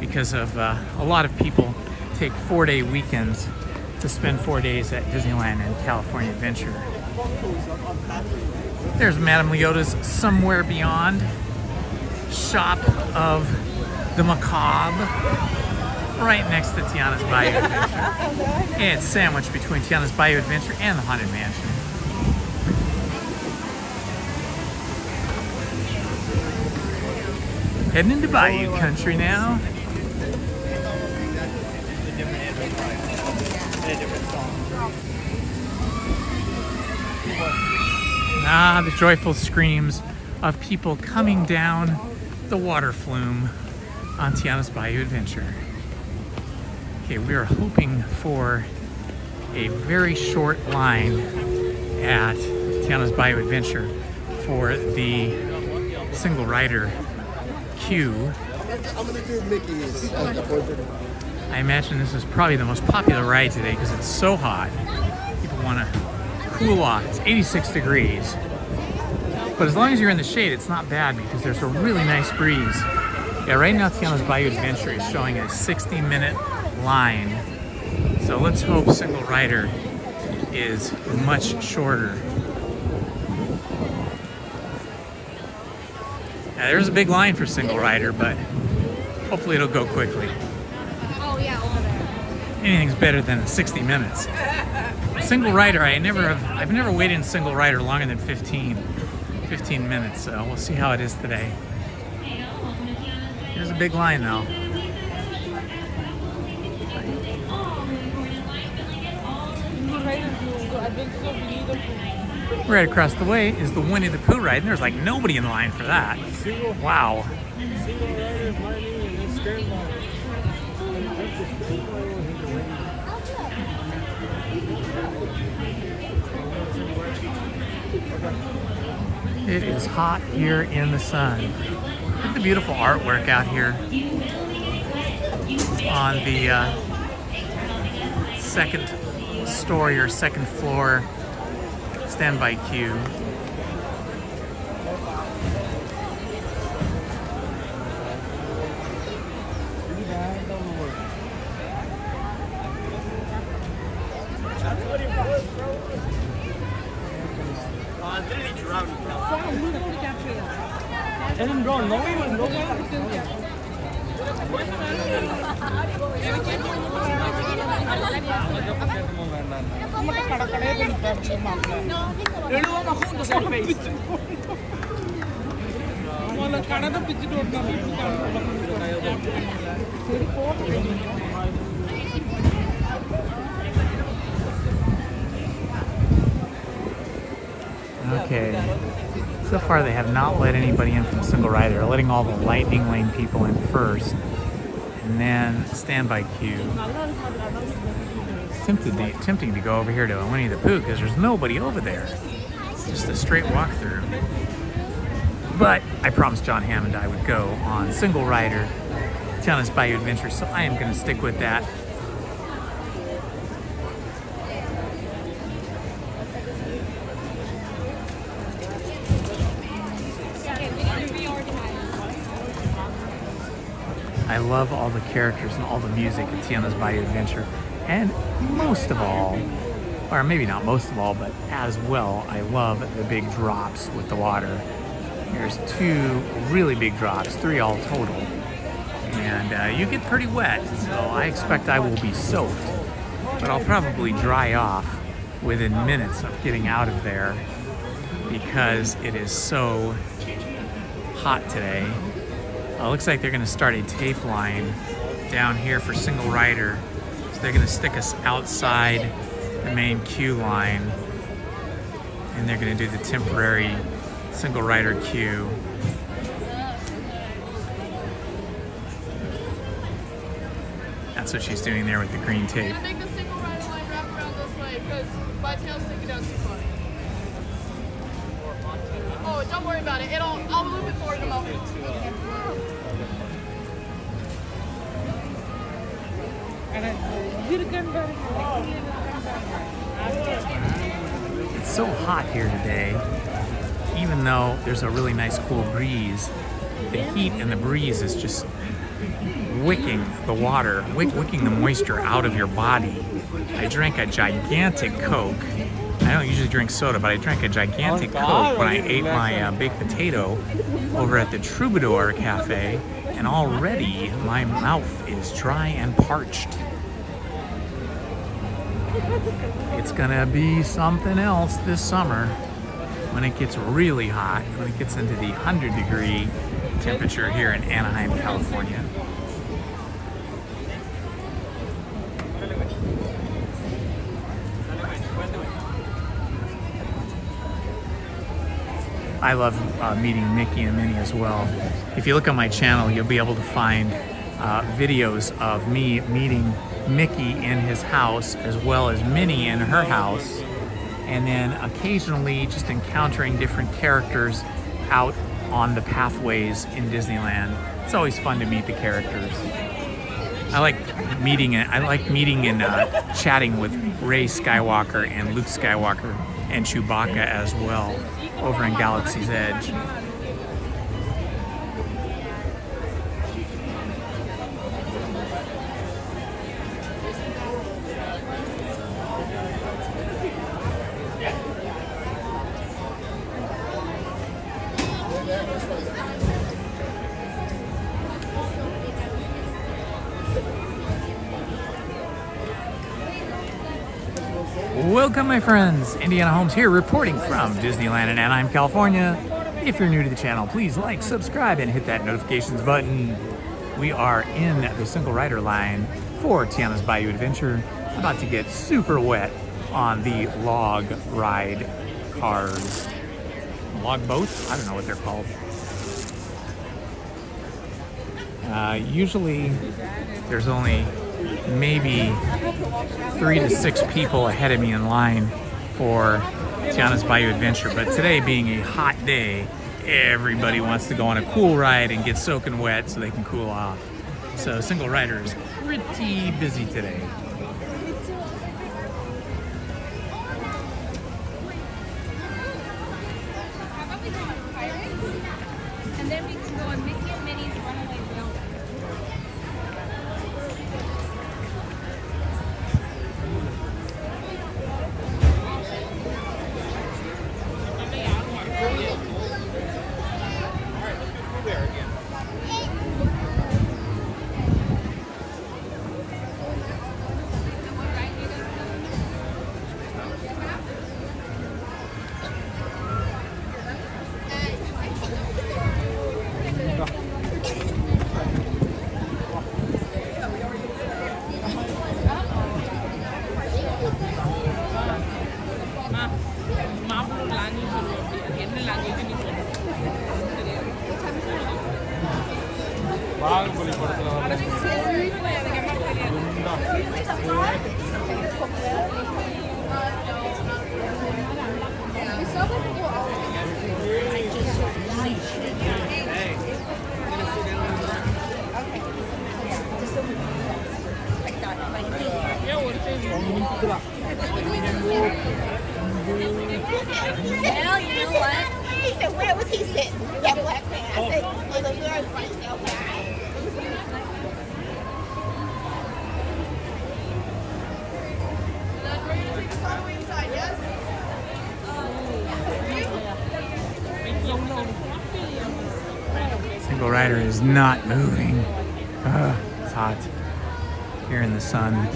because of a lot of people take 4-day weekends to spend 4 days at Disneyland and California Adventure. There's Madame Leota's Somewhere Beyond, Shop of the Macabre, right next to Tiana's Bayou Adventure. And it's sandwiched between Tiana's Bayou Adventure and the Haunted Mansion. Heading into Bayou Country now. Ah, the joyful screams of people coming down the water flume on Tiana's Bayou Adventure. Okay, we are hoping for a very short line at Tiana's Bayou Adventure for the single rider queue. I imagine this is probably the most popular ride today because it's so hot. People want to cool off. It's 86 degrees. But as long as you're in the shade, it's not bad because there's a really nice breeze. Yeah, right now Tiana's Bayou Adventure is showing a 60-minute line. So let's hope single rider is much shorter. Yeah, there's a big line for single rider, but hopefully it'll go quickly. Oh yeah, over there. Anything's better than 60 minutes. Single rider, I've never waited in single rider longer than 15 minutes, so we'll see how it is today. There's a big line though. Right across the way is the Winnie the Pooh ride, and there's like nobody in line for that. Wow. It is hot here in the sun. Look at the beautiful artwork out here on the second story or second floor standby queue. Okay, so far they have not let anybody in from single rider. They're letting all the lightning lane people in first, and then standby queue. It's tempting to go over here to Winnie the Pooh because there's nobody over there. just a straight walkthrough. But I promised John Hammond I would go on single rider Tiana's Bayou Adventure, so I am going to stick with that. I love all the characters and all the music at Tiana's Bayou Adventure, and most of all, or maybe not most of all, but as well, I love the big drops with the water. There's 2 really big drops, 3 all total, and you get pretty wet, so I expect I will be soaked, but I'll probably dry off within minutes of getting out of there because it is so hot today. Looks like they're going to start a tape line down here for single rider. So they're going to stick us outside the main queue line, and they're going to do the temporary single rider queue. That's what she's doing there with the green tape. I'm gonna make the single rider line wrap around this way because my tail's sticking out too far. Oh, don't worry about it. I'll move it forward in a moment. It's so hot here today, even though there's a really nice cool breeze. The heat and the breeze is just wicking the water, wicking the moisture out of your body. I drank a gigantic Coke. I don't usually drink soda, but I drank a gigantic Coke when I ate my baked potato over at the Troubadour Cafe, and already my mouth is dry and parched. It's gonna be something else this summer when it gets really hot, when it gets into the 100-degree temperature here in Anaheim, California. I love meeting Mickey and Minnie as well. If you look on my channel, you'll be able to find videos of me meeting Mickey in his house as well as Minnie in her house, and then occasionally just encountering different characters out on the pathways in Disneyland. It's always fun to meet the characters. I like meeting and chatting with Rey Skywalker and Luke Skywalker and Chewbacca as well over in Galaxy's Edge. Welcome, my friends. Indiana Holmes here, reporting from Disneyland in Anaheim, California. If you're new to the channel, please like, subscribe, and hit that notifications button. We are in the single rider line for Tiana's Bayou Adventure, about to get super wet on the log ride cars. Log boats? I don't know what they're called. Usually there's only maybe 3 to 6 people ahead of me in line for Tiana's Bayou Adventure, but today being a hot day, everybody wants to go on a cool ride and get soaking wet so they can cool off. So single rider is pretty busy today. And then we can go on Mickey and Minnie's Runaway Railroad. said, that black man. I said, well, the girl's right there. Single rider is not moving. It's hot here in the sun.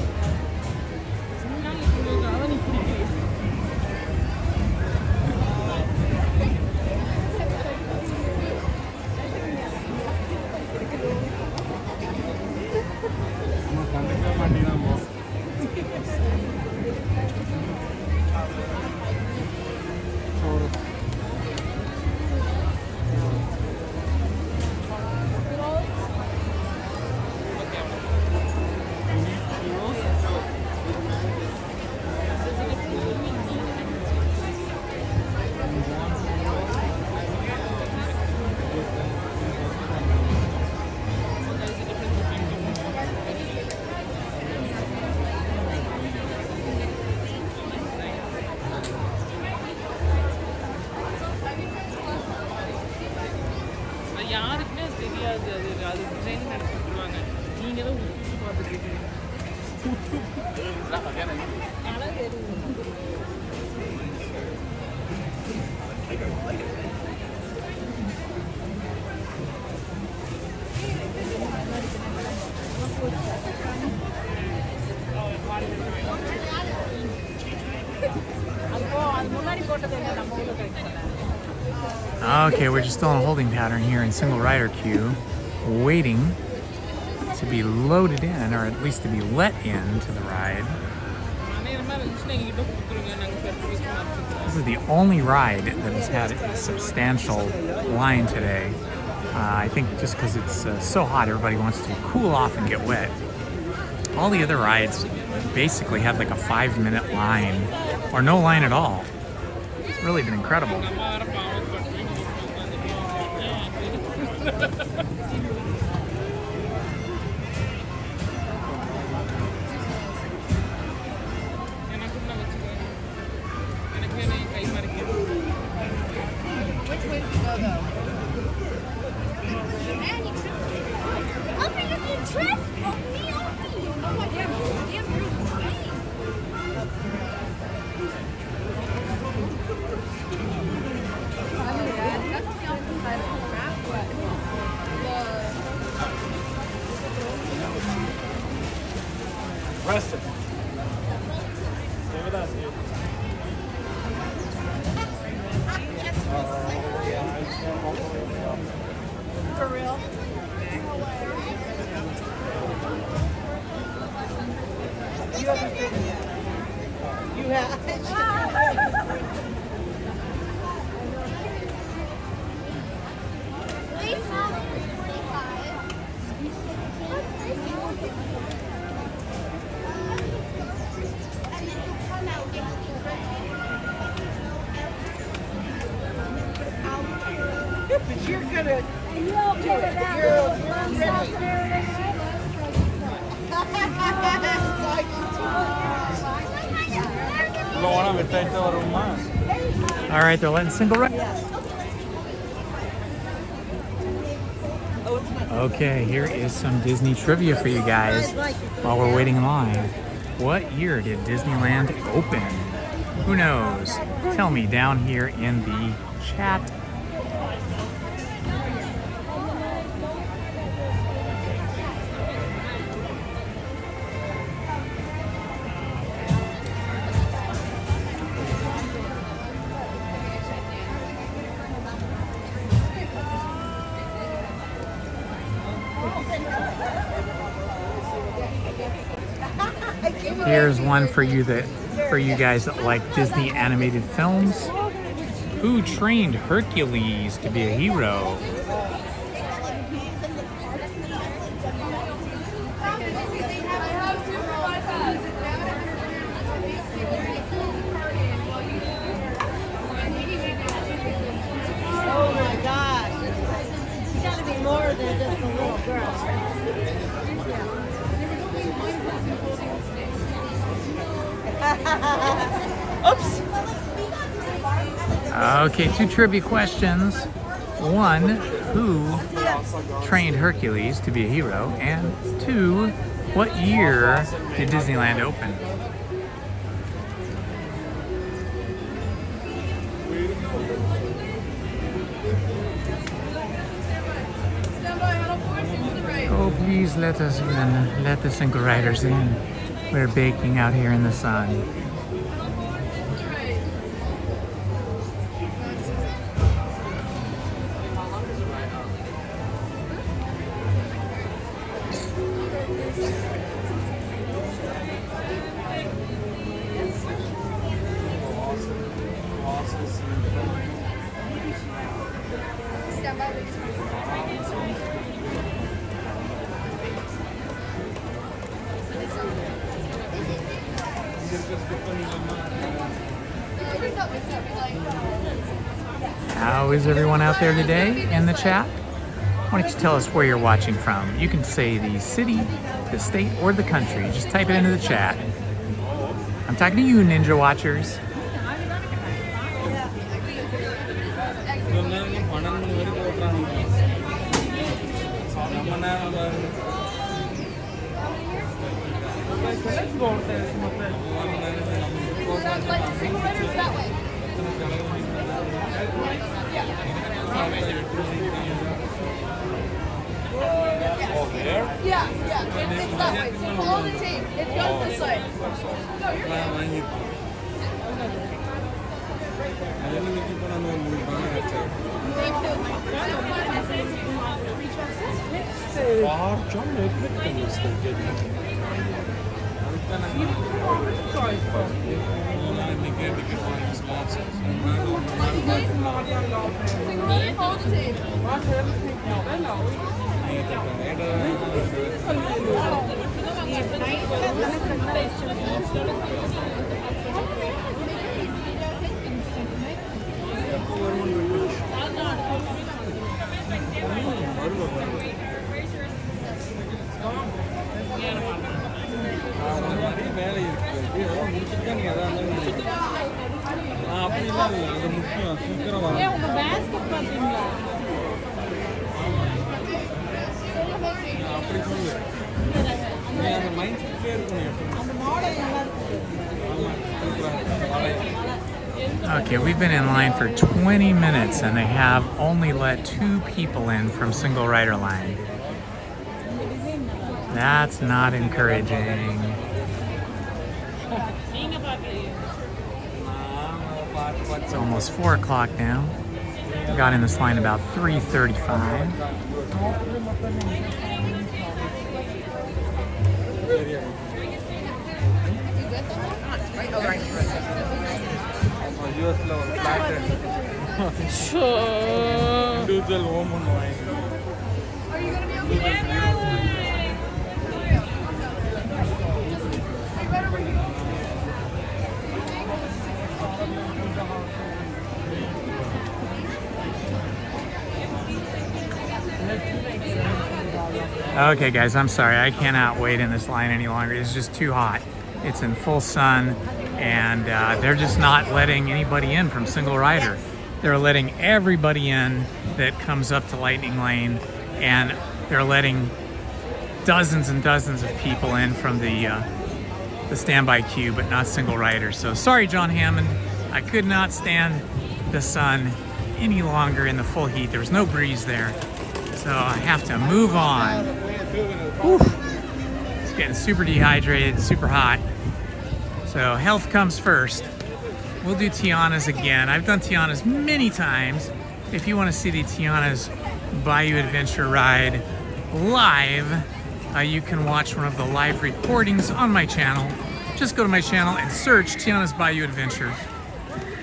Okay, we're just still in a holding pattern here in single rider queue, waiting to be loaded in, or at least to be let into the ride. This is the only ride that has had a substantial line today. I think just because it's so hot, everybody wants to cool off and get wet. All the other rides basically had like a 5-minute line, or no line at all. It's really been incredible. Which way did you go, though? You tripped? Oh my Preston. Stay with us, dude. For real? You haven't been yet. You have. But you're gonna do it. All right, they're letting single ride. Okay, here is some Disney trivia for you guys while we're waiting in line. What year did Disneyland open? Who knows? Tell me down here in the chat. Here's one for you guys that like Disney animated films. Who trained Hercules to be a hero? Oh my gosh. It's gotta be more than just a little girl. Oops. Okay, 2 trivia questions. 1, who trained Hercules to be a hero? And 2, what year did Disneyland open? Oh, please let us in. Let the single riders in. We're baking out here in the sun. How is everyone out there today in the chat? Why don't you tell us where you're watching from? You can say the city, the state, or the country. Just type it into the chat. I'm talking to you, Ninja Watchers. Yeah, it's that way. So follow the tape. It goes this way. No, you're good. Okay, we've been in line for 20 minutes and they have only let 2 people in from single rider line. That's not encouraging. It's almost 4 o'clock now. Got in this line about 3:35. Okay guys, I'm sorry, I cannot wait in this line any longer. It's just too hot. It's in full sun and they're just not letting anybody in from single rider. They're letting everybody in that comes up to Lightning Lane, and they're letting dozens and dozens of people in from the standby queue, but not single rider. So sorry, John Hammond, I could not stand the sun any longer in the full heat. There was no breeze there. So I have to move on. Whew. It's getting super dehydrated, super hot. So health comes first. We'll do Tiana's again. I've done Tiana's many times. If you want to see the Tiana's Bayou Adventure ride live, you can watch one of the live recordings on my channel. Just go to my channel and search Tiana's Bayou Adventure.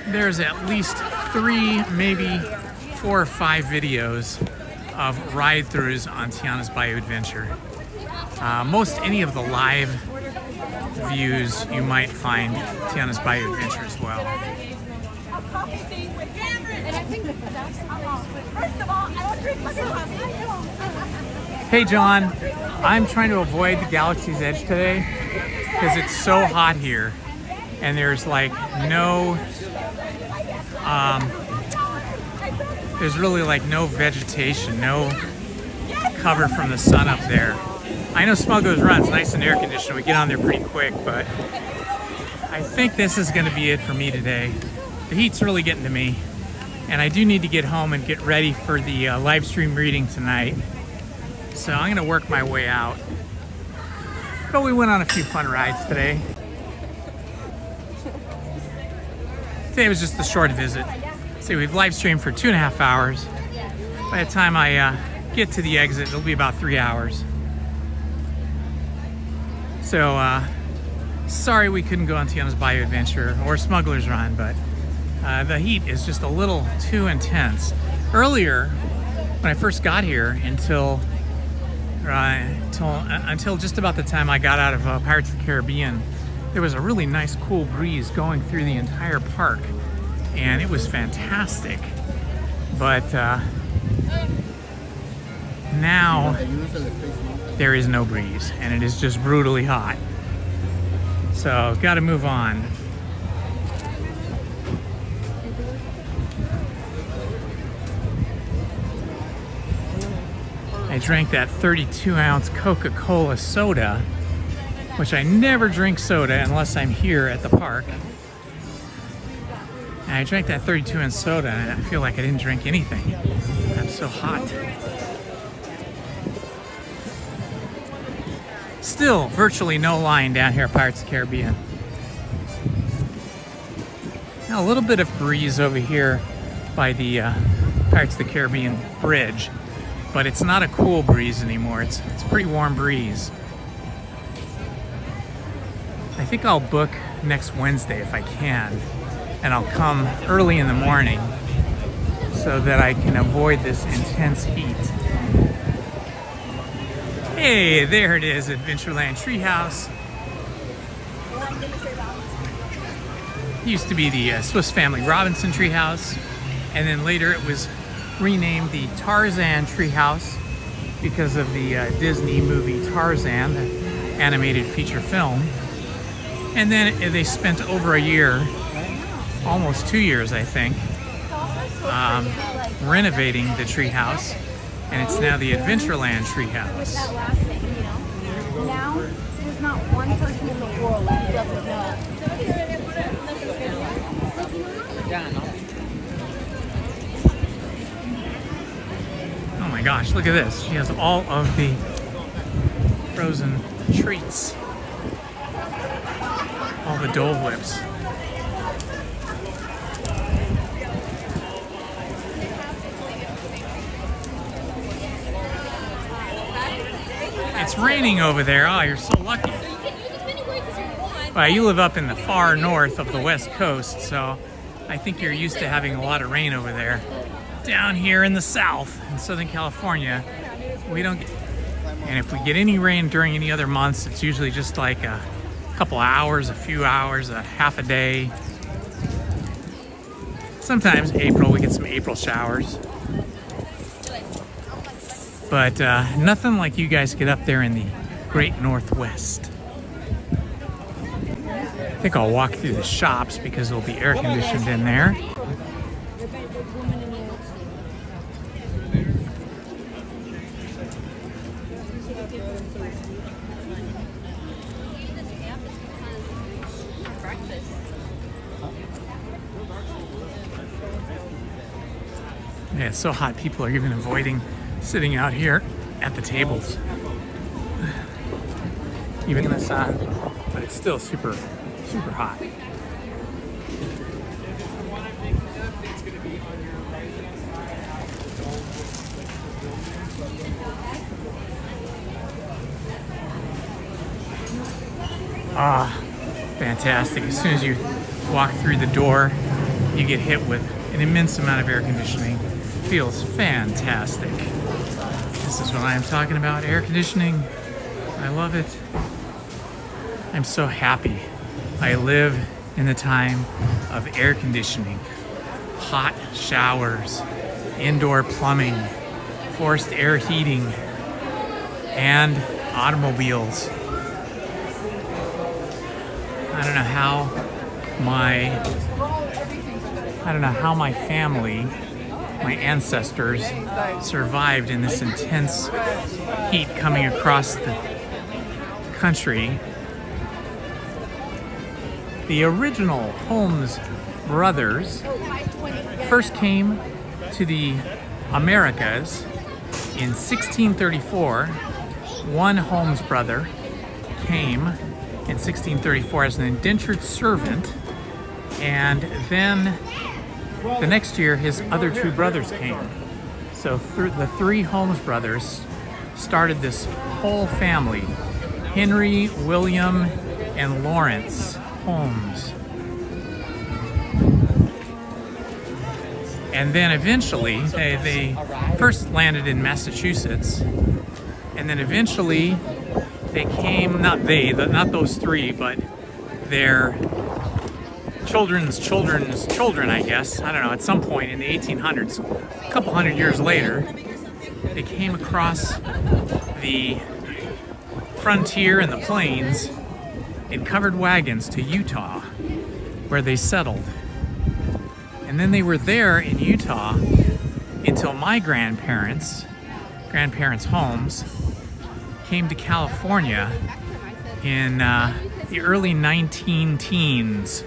There's at least 3, maybe 4 or 5 videos of ride-throughs on Tiana's Bayou Adventure. Most any of the live views you might find Tiana's Bayou Adventure as well. Hey John, I'm trying to avoid the Galaxy's Edge today because it's so hot here and there's like no there's really like no vegetation, no cover from the sun up there. I know Smuggler's Run's nice and air conditioned. We get on there pretty quick, but I think this is going to be it for me today. The heat's really getting to me, and I do need to get home and get ready for the live stream reading tonight. So I'm going to work my way out. But we went on a few fun rides today. Today was just a short visit. See, we've live streamed for 2.5 hours. By the time I get to the exit, it'll be about 3 hours. So, sorry we couldn't go on Tiana's Bayou Adventure or Smuggler's Run, but the heat is just a little too intense. Earlier, when I first got here, until just about the time I got out of Pirates of the Caribbean, there was a really nice cool breeze going through the entire park, and it was fantastic. But now there is no breeze, and it is just brutally hot. So got to move on. I drank that 32-ounce Coca-Cola soda, which I never drink soda unless I'm here at the park. And I drank that 32-ounce soda, and I feel like I didn't drink anything. I'm so hot. Still virtually no line down here at Pirates of the Caribbean. Now a little bit of breeze over here by the Pirates of the Caribbean bridge, but it's not a cool breeze anymore. It's a pretty warm breeze. I think I'll book next Wednesday if I can, and I'll come early in the morning so that I can avoid this intense heat. Hey, there it is, Adventureland Treehouse. It used to be the Swiss Family Robinson Treehouse, and then later it was renamed the Tarzan Treehouse because of the Disney movie Tarzan, the animated feature film. And then they spent over a year, almost 2 years I think, renovating the treehouse, and it's now the Adventureland Treehouse. That last thing, you know. Now, there's not one person in the world who doesn't know. Oh my gosh, look at this. She has all of the frozen treats. All the Dole Whips. It's raining over there. Oh, you're so lucky. Well, you live up in the far north of the West Coast, so I think you're used to having a lot of rain over there. Down here in the south, in Southern California, we don't get, and if we get any rain during any other months, it's usually just like a couple hours, a few hours, a half a day. Sometimes April, we get some April showers. But nothing like you guys get up there in the Great Northwest. I think I'll walk through the shops because it'll be air conditioned in there. Yeah, it's so hot, people are even avoiding sitting out here at the tables. Even in the sun, but it's still super, super hot. Ah, fantastic. As soon as you walk through the door, you get hit with an immense amount of air conditioning. Feels fantastic. This is what I'm talking about, air conditioning. I love it. I'm so happy. I live in the time of air conditioning, hot showers, indoor plumbing, forced air heating, and automobiles. I don't know how my family, my ancestors survived in this intense heat coming across the country. The original Holmes brothers first came to the Americas in 1634. One Holmes brother came in 1634 as an indentured servant, and then the next year his other two brothers came. So the three Holmes brothers started this whole family: Henry, William, and Lawrence Holmes. And then eventually they first landed in Massachusetts, and then eventually they came, not those three, but their children's children, I guess. I don't know, at some point in the 1800s, a couple hundred years later, they came across the frontier and the plains in covered wagons to Utah, where they settled. And then they were there in Utah until my grandparents Holmes, came to California in the early 19-teens.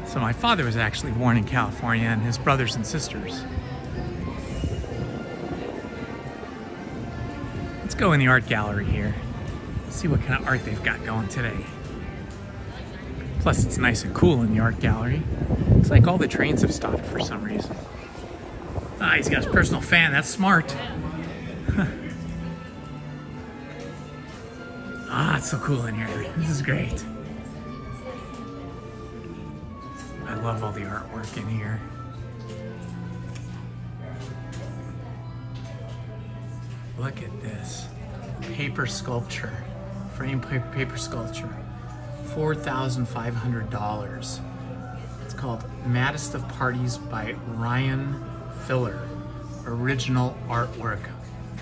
So my father was actually born in California, and his brothers and sisters. Let's go in the art gallery here. See what kind of art they've got going today. Plus it's nice and cool in the art gallery. Looks like all the trains have stopped for some reason. Ah, he's got his personal fan, that's smart. Ah, it's so cool in here. This is great. I love all the artwork in here. Look at this. Paper sculpture. Frame paper sculpture. $4,500. It's called Maddest of Parties by Ryan Filler. Original artwork.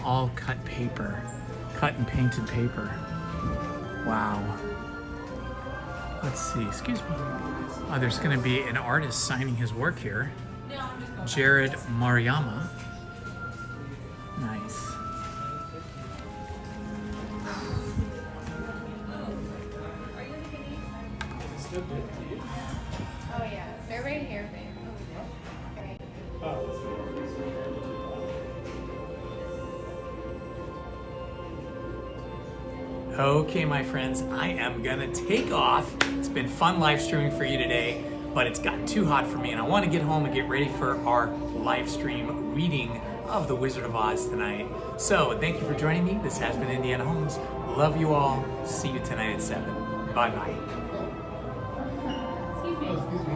All cut paper. Cut and painted paper. Wow. Let's see, excuse me. Oh, there's gonna be an artist signing his work here. Jared Mariyama. Nice. Oh yeah, they're right here, babe. Okay, my friends, I am gonna take off. It's been fun live streaming for you today, but it's gotten too hot for me, and I want to get home and get ready for our live stream reading of The Wizard of Oz tonight. So thank you for joining me. This has been Indiana Holmes. Love you all. See you tonight at 7. Bye-bye. Excuse me.